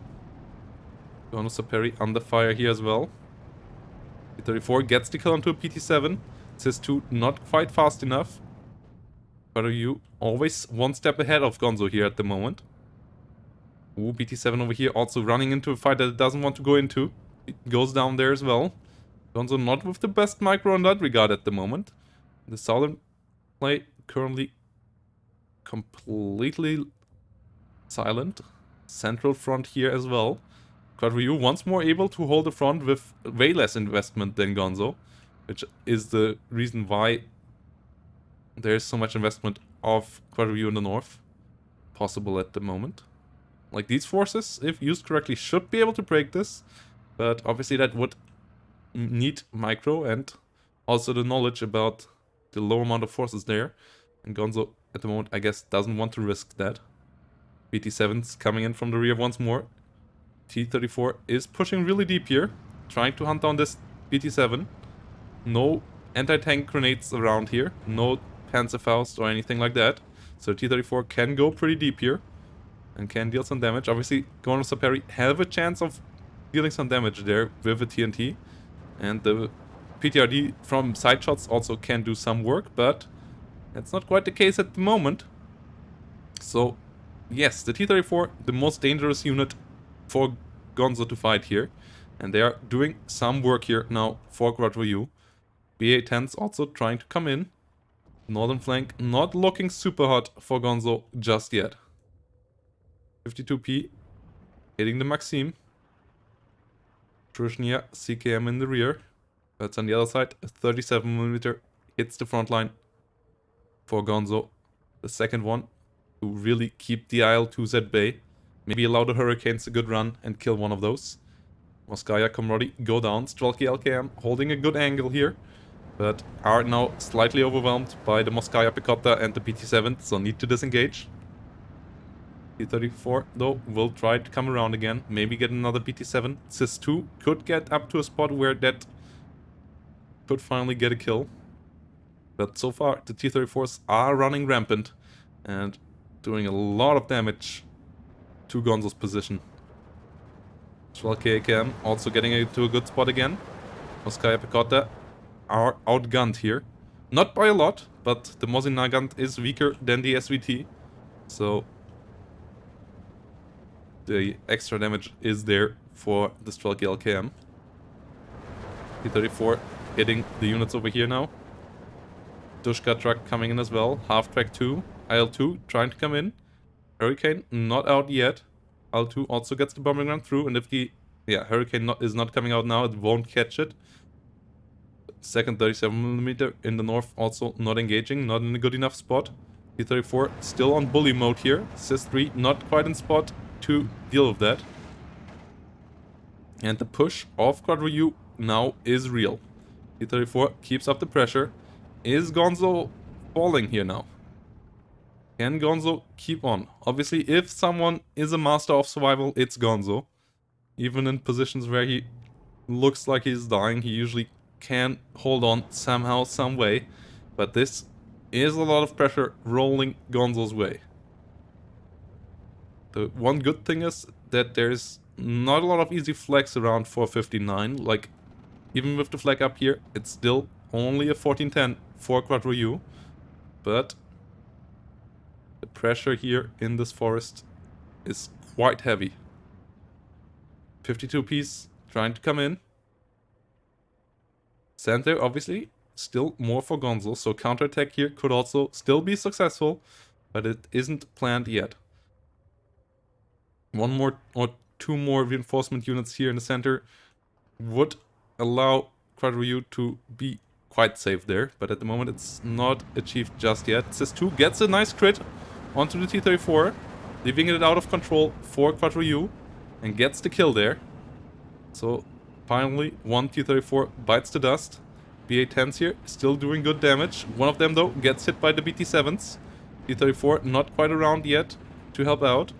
Gonzo parry under fire here as well. T-34 gets the kill onto a PT-7. Cis-2 not quite fast enough. Quad Ryu always one step ahead of Gonzo here at the moment. Ooh, PT-7 over here also running into a fight that it doesn't want to go into. It goes down there as well. Gonzo not with the best micro in that regard at the moment. The southern play currently completely silent. Central front here as well. Quad Ryu once more able to hold the front with way less investment than Gonzo, which is the reason why there's so much investment of Quad Ryu in the north possible at the moment. Like, these forces, if used correctly, should be able to break this, but obviously that would need micro and also the knowledge about the low amount of forces there. And Gonzo, at the moment, I guess, doesn't want to risk that. BT-7's coming in from the rear once more. T-34 is pushing really deep here, trying to hunt down this BT-7. No anti-tank grenades around here, no Panzerfaust or anything like that. So T-34 can go pretty deep here and can deal some damage. Obviously, Gonzo parry have a chance of dealing some damage there with a TNT. And the PTRD from side shots also can do some work, but that's not quite the case at the moment. So, yes, the T-34, the most dangerous unit for Gonzo to fight here. And they are doing some work here now for Quad Ryu. BA-10's also trying to come in. Northern flank not looking super hot for Gonzo just yet. 52p hitting the Maxim. Trishnia CKM in the rear. That's on the other side. A 37mm hits the front line for Gonzo. The second one to really keep the IL-2s at bay. Maybe allow the Hurricanes a good run and kill one of those. Moskaya Komrodi go down. Strelky LKM holding a good angle here, but are now slightly overwhelmed by the Moskaya Pekota and the PT-7, so need to disengage. T-34 though will try to come around again, maybe get another PT-7. Cis-2 could get up to a spot where that could finally get a kill. But so far the T-34s are running rampant and doing a lot of damage to Gonzo's position. Strelky AKM also getting into a good spot again. Moskaya Pekota are outgunned here. Not by a lot, but the Mosin Nagant is weaker than the SVT. So the extra damage is there for the Strelky LKM. T-34 hitting the units over here now. Dushka truck coming in as well. Half track 2. IL-2 trying to come in. Hurricane not out yet. IL-2 also gets the bombing run through, and if the Hurricane is not coming out now, it won't catch it. Second 37mm in the north also not engaging, not in a good enough spot. T-34 still on bully mode here. Sis-3 not quite in spot to deal with that. And the push of Quadro U now is real. T-34 keeps up the pressure. Is Gonzo falling here now? Can Gonzo keep on? Obviously, if someone is a master of survival, it's Gonzo. Even in positions where he looks like he's dying, he usually can hold on somehow, some way. But this is a lot of pressure rolling Gonzo's way. The one good thing is that there's not a lot of easy flags around 459. Like, even with the flag up here, it's still only a 1410 for Quadro U. But the pressure here in this forest is quite heavy. 52 piece trying to come in. Center, obviously, still more for Gonzo, so counterattack here could also still be successful, but it isn't planned yet. One more or two more reinforcement units here in the center would allow Quadro U to be quite safe there, but at the moment it's not achieved just yet. Sis2 gets a nice crit onto the T-34, leaving it out of control for Quadro U, and gets the kill there. So finally, one T-34 bites the dust. BA-10s here, still doing good damage. One of them, though, gets hit by the BT-7s. T-34 not quite around yet to help out.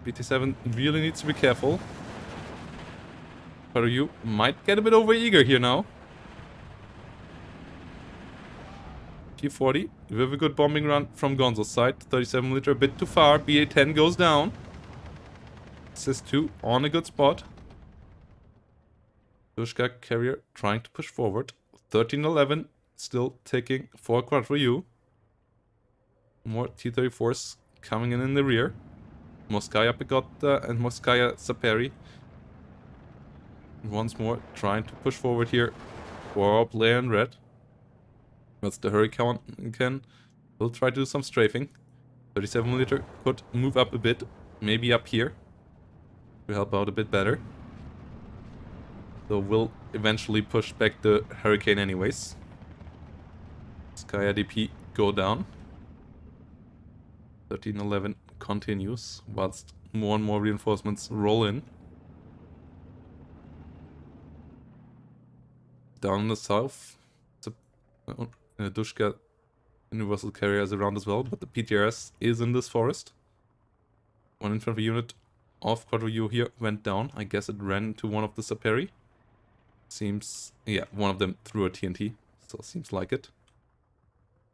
BT-7 really needs to be careful. Quadro U might get a bit overeager here now. T-40 with a good bombing run from Gonzo's side. 37mm a bit too far. BA-10 goes down. Sis-2 on a good spot. Dushka carrier trying to push forward. 1311 still taking for Quadro U. More T-34s coming in the rear. Moskaya Picotta and Moskaya Saperi. Once more trying to push forward here for our player in red. That's the Hurricane again. We'll try to do some strafing. 37mm could move up a bit. Maybe up here. To help out a bit better. So we'll eventually push back the Hurricane anyways. Skya DP go down. 1311 continues whilst more and more reinforcements roll in. Down in the south, Dushka Universal Carrier is around as well, but the PTRS is in this forest. One infantry unit of Quadro U here went down. I guess it ran into one of the Saperi. Seems, yeah, one of them threw a TNT, so seems like it.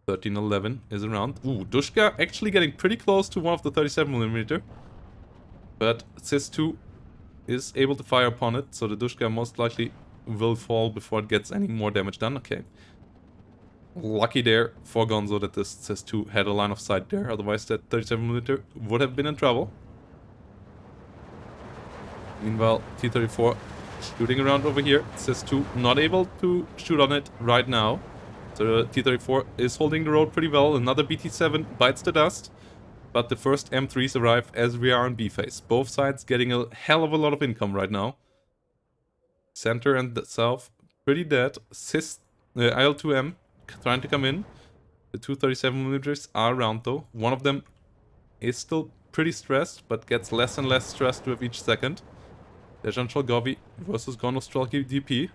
1311 is around. Ooh, Dushka actually getting pretty close to one of the 37mm. But Sis2 is able to fire upon it, so the Dushka most likely will fall before it gets any more damage done. Okay. Lucky there for Gonzo that this Sis2 had a line of sight there, otherwise that 37mm would have been in trouble. Meanwhile, T-34 shooting around over here. Sis2 not able to shoot on it right now. So T-34 is holding the road pretty well. Another BT-7 bites the dust. But the first M3s arrive as we are in B phase. Both sides getting a hell of a lot of income right now. Center and the south pretty dead. IL-2M trying to come in. The two 37mm are around though. One of them is still pretty stressed, but gets less and less stressed with each second. Dejan Cholgovi versus Gonostrelki DP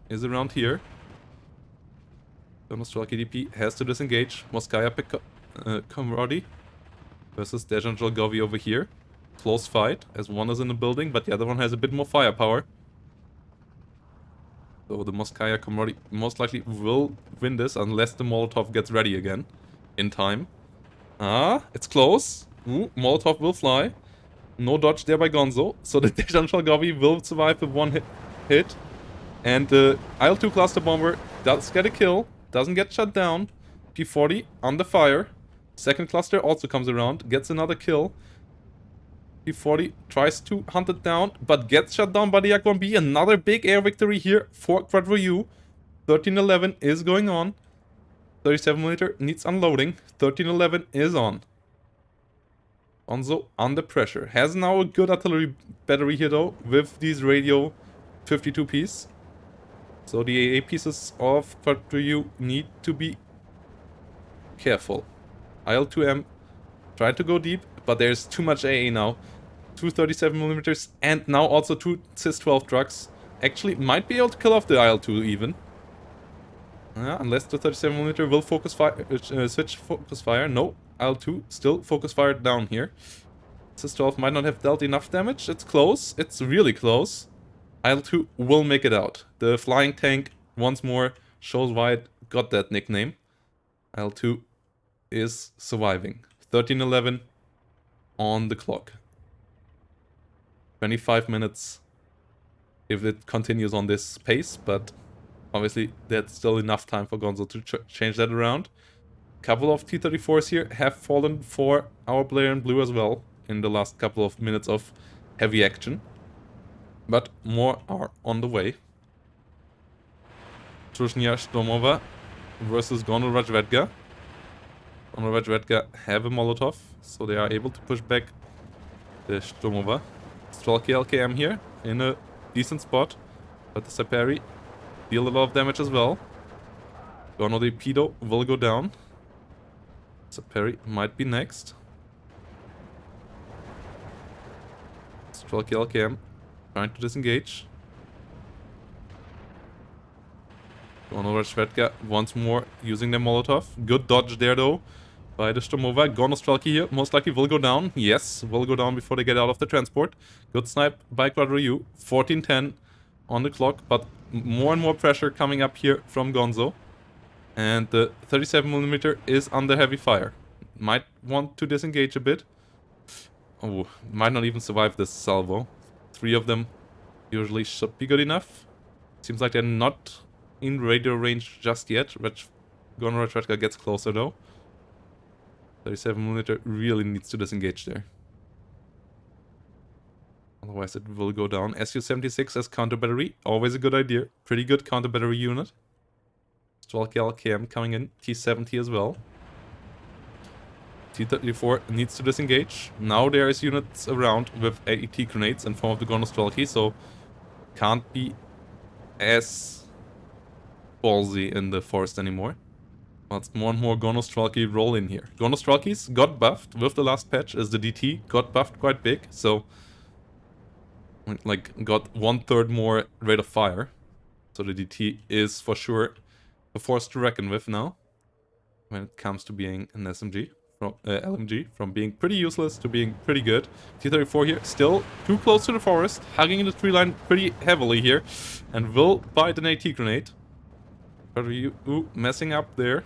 is around here. Gonostrelki DP has to disengage. Moskaya Komradi versus Dejan Cholgovi over here. Close fight, as one is in the building, but the other one has a bit more firepower. So the Moskaya Komradi most likely will win this unless the Molotov gets ready again in time. Ah, it's close. Ooh, Molotov will fly. No dodge there by Gonzo, so the Dejan Cholgovi will survive with one hit. And the IL-2 cluster bomber does get a kill, doesn't get shut down. P40 under fire. Second cluster also comes around, gets another kill. P40 tries to hunt it down, but gets shut down by the Yak-1B. Another big air victory here for Quadro U. 1311 is going on. 37mm needs unloading. 1311 is on. Gonzo under pressure. Has now a good artillery battery here though, with these radio 52Ps. So the AA pieces of Quadru need to be careful. IL-2M tried to go deep, but there's too much AA now. Two 37mm and now also two CIS-12 trucks. Actually might be able to kill off the IL-2 even. Unless the 37mm will focus fire, switch focus fire. No, IL-2 still focus fire down here. CIS-12 might not have dealt enough damage. It's close. It's really close. IL-2 will make it out. The flying tank once more shows why it got that nickname. IL-2 is surviving. 1311 on the clock. 25 minutes if it continues on this pace, but obviously that's still enough time for Gonzo to change that around. Couple of T-34s here have fallen for our player in blue as well in the last couple of minutes of heavy action. But more are on the way. Truzhnia Stormova versus Gonzo Rajvedga. Gonzo Rajvedga have a Molotov, so they are able to push back the Stormova. Strelky LKM here in a decent spot, but the Saperi deal a lot of damage as well. Gonzo the Pedo will go down. Saperi might be next. Strelky LKM trying to disengage. Gonzo Rajvedga once more using their Molotov. Good dodge there though by the Stormova. Gonzo Strelky here most likely will go down. Yes, will go down before they get out of the transport. Good snipe by Quadru. 14:10 on the clock, but more and more pressure coming up here from Gonzo. And the 37mm is under heavy fire. Might want to disengage a bit. Oh, might not even survive this salvo. 3 of them usually should be good enough. Seems like they're not in radio range just yet. Gonzo Rajvedga gets closer though. 37mm really needs to disengage there. Otherwise it will go down. Su-76 as counter battery, always a good idea. Pretty good counter battery unit. Strelky LKM coming in. T-70 as well. T-34 needs to disengage. Now there is units around with AET grenades in form of the Gonzo Strelky, so can't be as ballsy in the forest anymore. But more and more Gonzo Strelky roll in here. Gonzo Strelkys got buffed with the last patch as the DT got buffed quite big, so like got 1/3 more rate of fire. So the DT is for sure a force to reckon with now when it comes to being an SMG. From LMG, from being pretty useless to being pretty good. T-34 here, still too close to the forest, hugging the tree line pretty heavily here, and will bite an AT grenade. Quadru messing up there.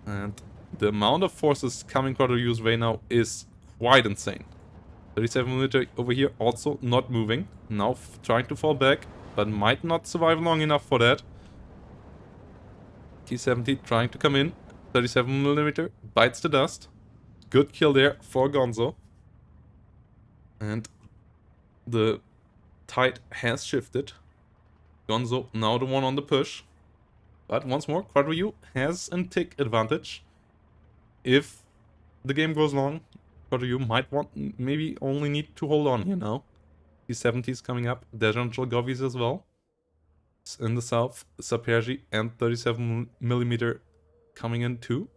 And the amount of forces coming Quadru's way now is quite insane. 37mm over here also not moving. Now trying to fall back, but might not survive long enough for that. T-70 trying to come in. 37mm bites the dust. Good kill there for Gonzo. And the tide has shifted. Gonzo now the one on the push. But once more, Quadru has a tick advantage. If the game goes long, Quadru might maybe only need to hold on here now. T-70s coming up. Dejanchal Govies as well. In the south, Saperji and 37mm coming in too.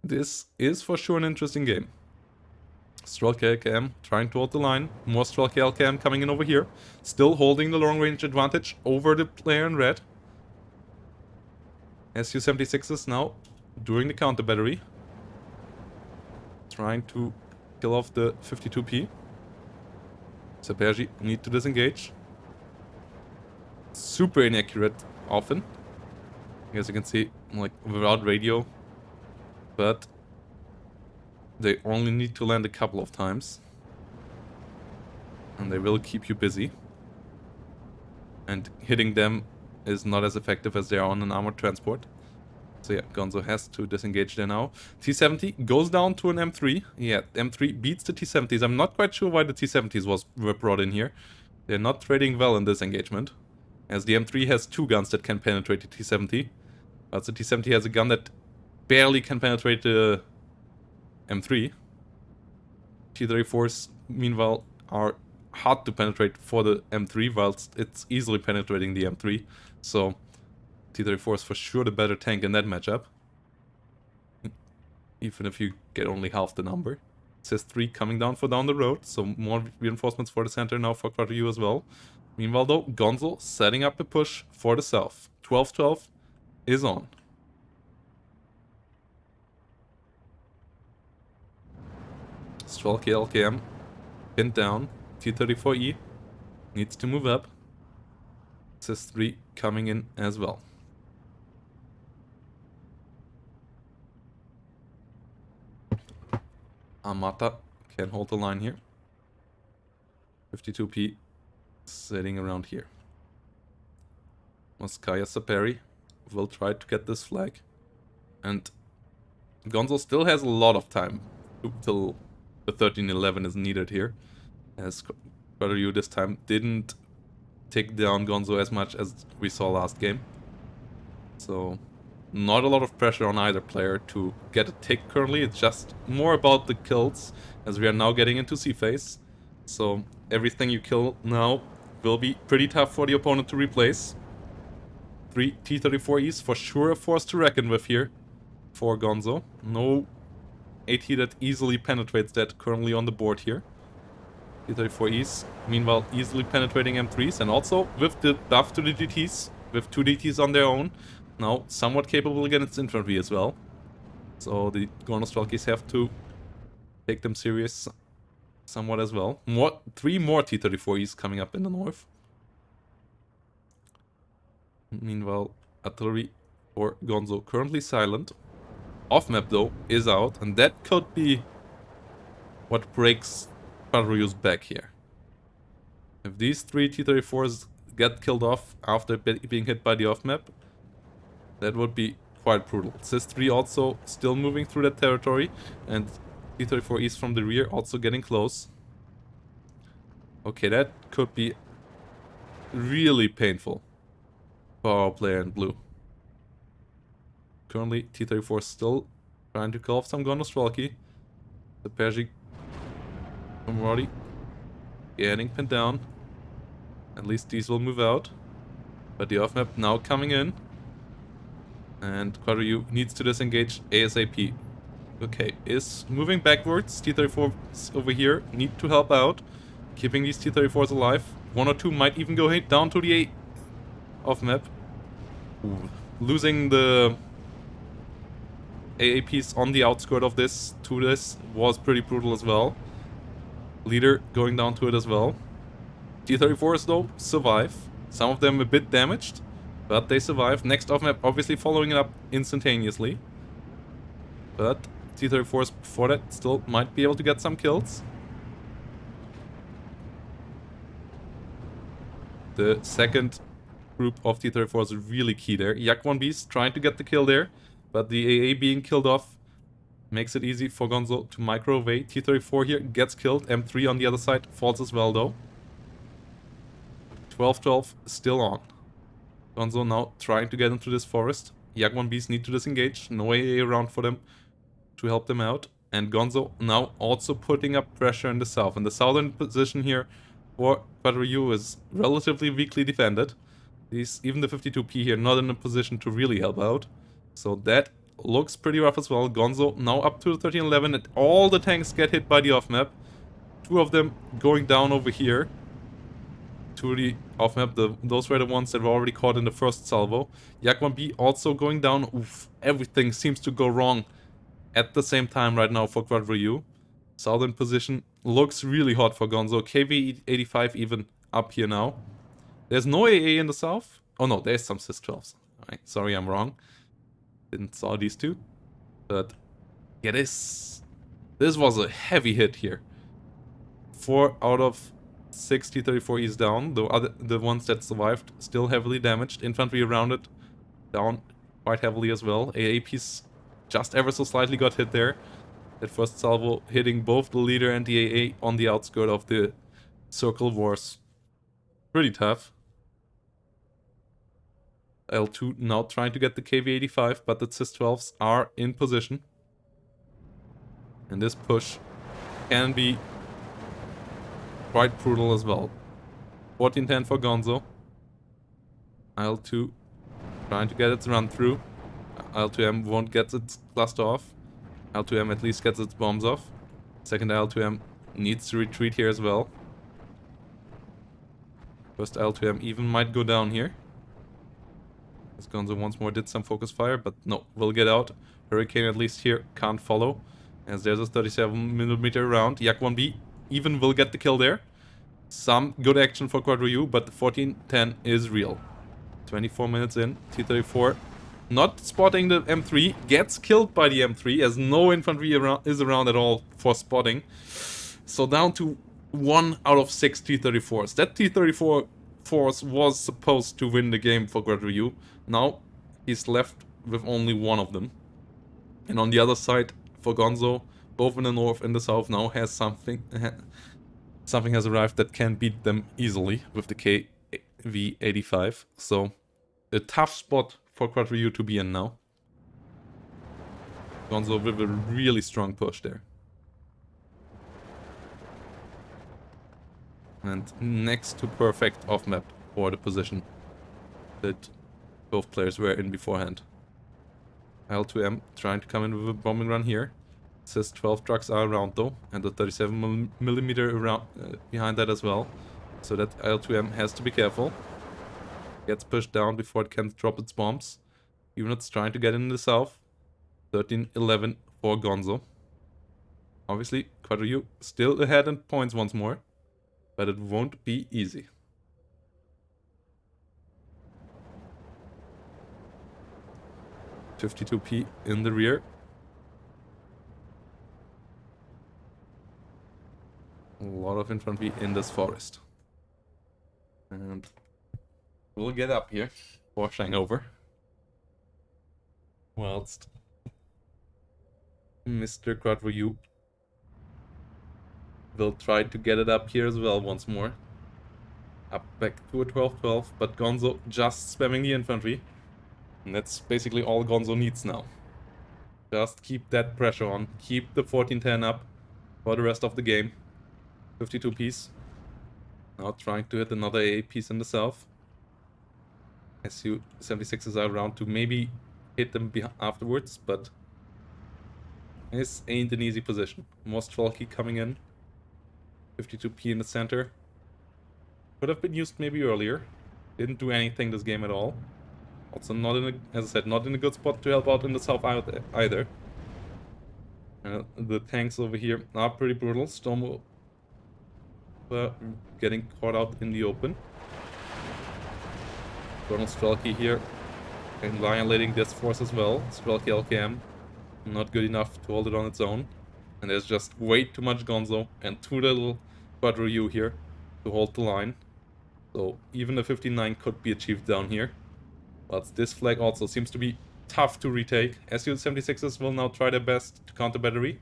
This is for sure an interesting game. Strelky LKM trying to hold the line. More Strelky LKM coming in over here. Still holding the long range advantage over the player in red. Su-76s now doing the counter battery. Trying to kill off the 52P. Saperji need to disengage. Super inaccurate often. As you can see, like without radio. But they only need to land a couple of times. And they will keep you busy. And hitting them is not as effective as they are on an armored transport. So yeah, Gonzo has to disengage there now. T-70 goes down to an M3. Yeah, M3 beats the T-70s. I'm not quite sure why the T-70s were brought in here. They're not trading well in this engagement. as the M3 has 2 guns that can penetrate the T-70, but the T-70 has a gun that barely can penetrate the M3. T-34s, meanwhile, are hard to penetrate for the M3, whilst it's easily penetrating the M3. So T-34 is for sure the better tank in that matchup, even if you get only half the number. It says 3 coming down for down the road, so more reinforcements for the center now for Quad U as well. Meanwhile though, Gonzo setting up a push for the south. 12-12 is on. Strelke LKM pinned down. T-34E needs to move up. Says 3 coming in as well. Amata can hold the line here. 52P sitting around here. Moskaya Saperi will try to get this flag. And Gonzo still has a lot of time till the 13-11 is needed here. As Quad U this time didn't take down Gonzo as much as we saw last game. So not a lot of pressure on either player to get a tick currently. It's just more about the kills, as we are now getting into C phase. So everything you kill now will be pretty tough for the opponent to replace. 3 T-34Es for sure a force to reckon with here for Gonzo. No AT that easily penetrates that currently on the board here. T-34Es, meanwhile, easily penetrating M3s, and also with the buff to the DTs, with 2 DTs on their own, now somewhat capable against infantry as well. So the Gornostrelkis have to take them serious somewhat as well. 3 more T-34Es coming up in the north. Meanwhile, artillery for Gonzo currently silent. Off-map though is out, and that could be what breaks Ryu's back here. If these 3 T-34s get killed off after being hit by the off-map, that would be quite brutal. Cis-3 also still moving through that territory, and T-34Es from the rear also getting close. Okay, that could be really painful for our player in blue. Currently, T-34 still trying to kill off some Gornostrelki. The Pershik already getting pinned down. At least these will move out. But the off-map now coming in. And Quad U needs to disengage ASAP. Okay, is moving backwards. T-34s over here need to help out, keeping these T-34s alive. 1 or 2 might even go down to the A off-map. Losing the AAPs on the outskirt of this to this was pretty brutal as well. Leader going down to it as well. T-34s though survive. Some of them a bit damaged, but they survive. Next off-map obviously following it up instantaneously. But T-34s before that still might be able to get some kills. The second group of T-34s is really key there. Yak-1B's trying to get the kill there, but the AA being killed off makes it easy for Gonzo to micro away. T-34 here gets killed. M3 on the other side falls as well though. 12-12 still on. Gonzo now trying to get into this forest. Yak-1B's need to disengage. No AA around for them to help them out. And Gonzo now also putting up pressure in the south. And the southern position here for Quad U is relatively weakly defended. Even the 52P here not in a position to really help out. So that looks pretty rough as well. Gonzo now up to the 13-11 and all the tanks get hit by the off-map. 2 of them going down over here to the off-map. Those were the ones that were already caught in the first salvo. Yak-1B also going down. Oof, everything seems to go wrong at the same time right now for Quad U. Southern position looks really hot for Gonzo. KV-85 even up here now. There's no AA in the south. Oh no, there's some Cis-12s. Alright, sorry, I'm wrong. Didn't saw these two. But yeah, this was a heavy hit here. 4 out of 6 T-34Es down. The ones that survived still heavily damaged. Infantry around it down quite heavily as well. AAPs just ever so slightly got hit there. That first salvo hitting both the leader and the AA on the outskirt of the circle wars. Pretty tough. L2 now trying to get the KV-85, but the CIS-12s are in position. And this push can be quite brutal as well. 1410 for Gonzo. L2 trying to get its run through. L2M won't get its cluster off. L2M at least gets its bombs off. Second L2M needs to retreat here as well. First L2M even might go down here. As Gonzo once more did some focus fire, but no, will get out. Hurricane at least here can't follow. As there's a 37mm round. Yak 1B even will get the kill there. Some good action for Quadro U, but the 1410 is real. 24 minutes in, T-34 not spotting the M3, gets killed by the M3 as no infantry is around at all for spotting. So down to 1 out of 6 T-34s. That T-34 force was supposed to win the game for Quadro U. Now he's left with only one of them. And on the other side, for Gonzo, both in the north and the south now has something has arrived that can beat them easily with the KV-85. So a tough spot for Quadro U to be in now. Gonzo with a really strong push there. And next to perfect off map for the position that both players were in beforehand. L2M trying to come in with a bombing run here. It says 12 trucks are around though, and the 37mm around behind that as well. So that L2M has to be careful. Gets pushed down before it can drop its bombs. Even it's trying to get in the south. 13-11 for Gonzo. Obviously, Quadro U still ahead in points once more, but it won't be easy. $52p in the rear. A lot of infantry in this forest. And we'll get up here, washing over. Whilst Mr. Quadro U will try to get it up here as well once more. Up back to a 12-12, but Gonzo just spamming the infantry. And that's basically all Gonzo needs now. Just keep that pressure on. Keep the 1410 up for the rest of the game. 52 piece. Now trying to hit another AA piece in the south. SU-76s are around to maybe hit them afterwards, but this ain't an easy position. Most Strelky coming in. 52p in the center. Could have been used maybe earlier. Didn't do anything this game at all. Also not in a, as I said, not in a good spot to help out in the south either. The tanks over here are pretty brutal. Storm getting caught out in the open. Donald Strelky here annihilating this force as well. Strelky LKM not good enough to hold it on its own. And there's just way too much Gonzo and too little Quadro U here to hold the line. So even a 59 could be achieved down here. But this flag also seems to be tough to retake. SU-76s will now try their best to counter battery.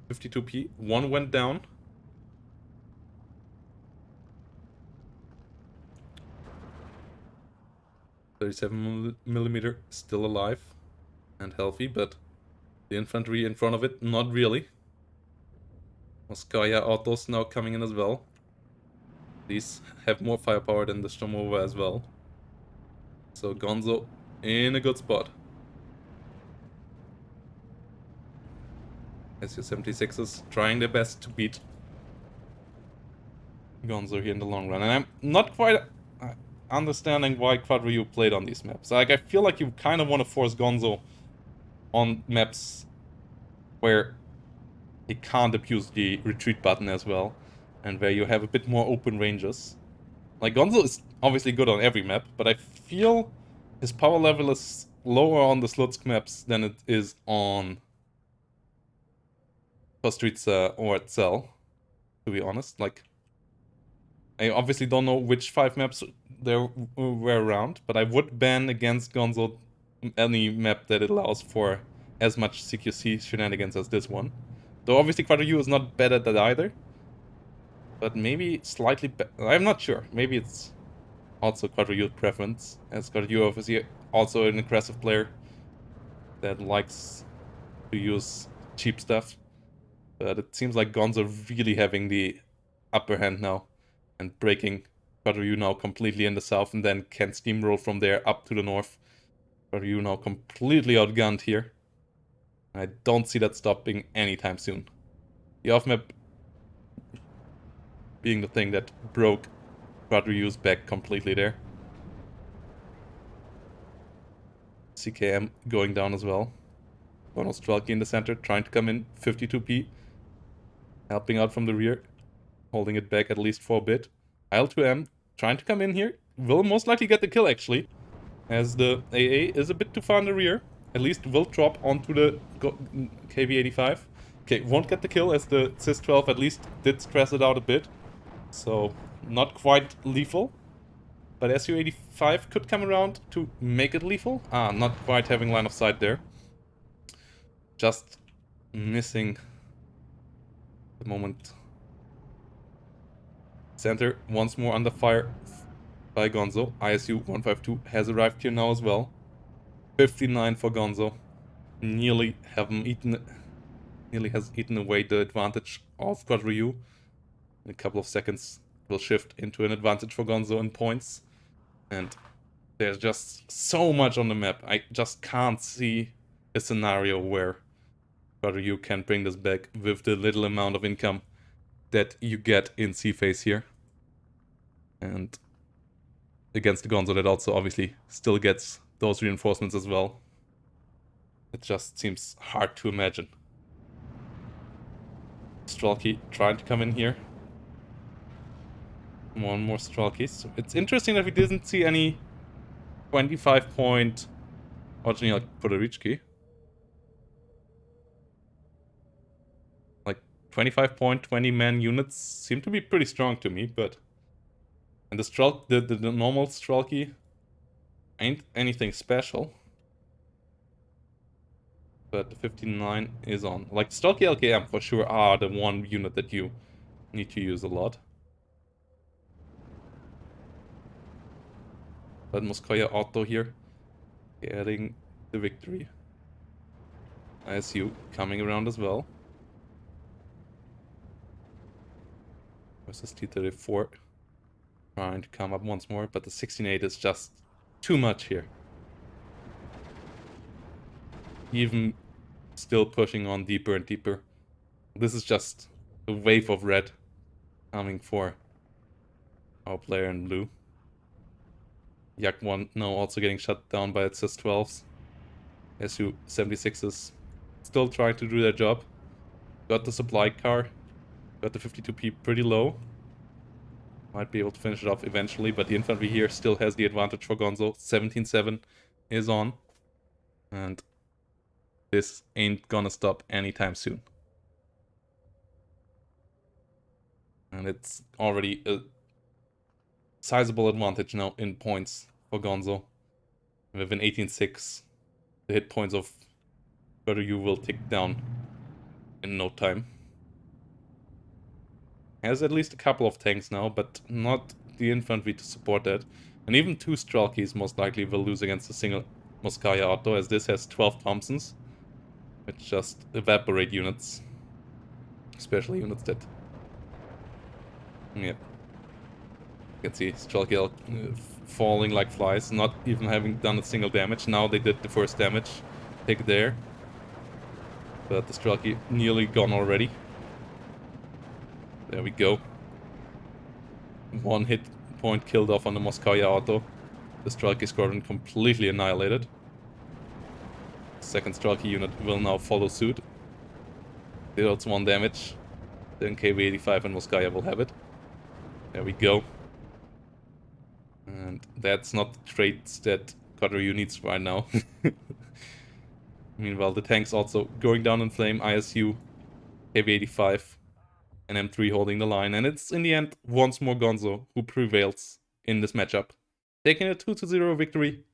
52p. One went down. $37mm still alive and healthy, but the infantry in front of it, not really. Moskaya autos now coming in as well. These have more firepower than the Sturmova as well. So Gonzo in a good spot. SU-76s trying their best to beat Gonzo here in the long run. And I'm not quite understanding why Quadro U played on these maps. Like, I feel like you kind of want to force Gonzo on maps where he can't abuse the retreat button as well, and where you have a bit more open ranges. Like, Gonzo is obviously good on every map, but I feel his power level is lower on the Slutsk maps than it is on Kostritsa or Cell, to be honest. Like, I obviously don't know which 5 maps there were around, but I would ban against Gonzo any map that allows for as much CQC shenanigans as this one. Though obviously Quadro U is not bad at that either. But maybe slightly better. I'm not sure. Maybe it's also Quadro U preference, as Quadro U obviously also an aggressive player that likes to use cheap stuff. But it seems like Gonzo really having the upper hand now and breaking Quadryu now completely in the south and then can steamroll from there up to the north. Quadryu now completely outgunned here. I don't see that stopping anytime soon. The off-map being the thing that broke Quadryu's back completely there. CKM going down as well. Strelky in the center, trying to come in, 52p. Helping out from the rear, holding it back at least for a bit. IL2M trying to come in here, will most likely get the kill actually, as the AA is a bit too far in the rear. At least will drop onto the KV85. Okay, won't get the kill as the CIS-12 at least did stress it out a bit. So, not quite lethal. But SU-85 could come around to make it lethal. Ah, not quite having line of sight there. Just missing the moment. Center once more under fire by Gonzo. ISU-152 has arrived here now as well. 59 for Gonzo. Nearly has eaten away the advantage of Quadryu. In a couple of seconds will shift into an advantage for Gonzo in points. And there's just so much on the map. I just can't see a scenario where Quadryu can bring this back with the little amount of income that you get in C-phase here. And against the Gonzo that also obviously still gets those reinforcements as well. It just seems hard to imagine. Strelky trying to come in here. More and more Strelkies. It's interesting that we didn't see any 25 point original Podorichki. Like 25 point 20 man units seem to be pretty strong to me, but and the normal Strelky ain't anything special. But the 59 is on. Like Strelky LKM for sure are the one unit that you need to use a lot. But Moskoya Auto here getting the victory. ISU coming around as well. Versus T-34. Trying to come up once more, but the 16-8 is just too much here. Even still pushing on deeper and deeper. This is just a wave of red coming for our player in blue. Yak-1 now also getting shut down by its CIS-12s. SU-76s still trying to do their job. Got the supply car. Got the 52p pretty low. Might be able to finish it off eventually, but the infantry here still has the advantage for Gonzo. 17-7 is on. And this ain't gonna stop anytime soon. And it's already a sizable advantage now in points for Gonzo. With an 18-6, the hit points of Quadryu will tick down in no time. Has at least a couple of tanks now, but not the infantry to support that. And even two Strelkies most likely will lose against a single Moskaya Auto, as this has 12 Thompsons, which just evaporate units. Especially units that... Yep. You can see Strelky falling like flies, not even having done a single damage. Now they did the first damage. Take there. But the Strelky nearly gone already. There we go. One hit point killed off on the Moskaya Auto. The Strelky squadron completely annihilated. Second Strelky unit will now follow suit. Deals 1 damage. Then KV-85 and Moskaya will have it. There we go. And that's not the traits that Quadryu needs right now. Meanwhile, the tanks also going down in flame. ISU, KV-85, and M3 holding the line. And it's, in the end, once more Gonzo who prevails in this matchup. Taking a 2-0 victory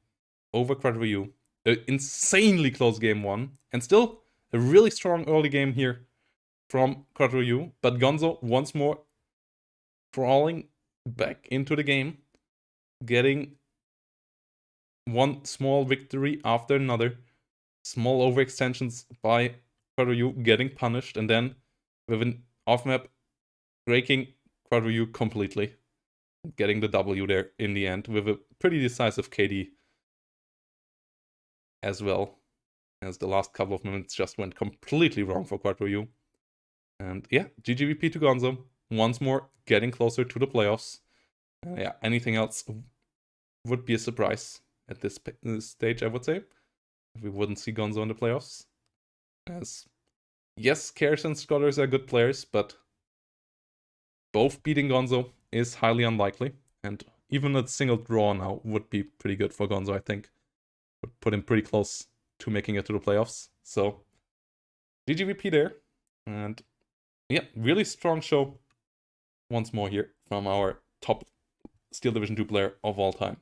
over Quadryu. An insanely close game 1. And still a really strong early game here from Quadryu. But Gonzo once more crawling back into the game. Getting one small victory after another. Small overextensions by Quadryu getting punished, and then with an off-map breaking Quadryu completely. Getting the W there in the end with a pretty decisive KD as well, as the last couple of minutes just went completely wrong for Quadryu. And yeah, GGVP to Gonzo. Once more, getting closer to the playoffs. Yeah, anything else would be a surprise at this stage, I would say. If we wouldn't see Gonzo in the playoffs. As, yes, Karis and Scholars are good players, but both beating Gonzo is highly unlikely. And even a single draw now would be pretty good for Gonzo, I think. Would put him pretty close to making it to the playoffs. So, GGVP there. And yeah, really strong show once more here from our top Steel Division 2 player of all time.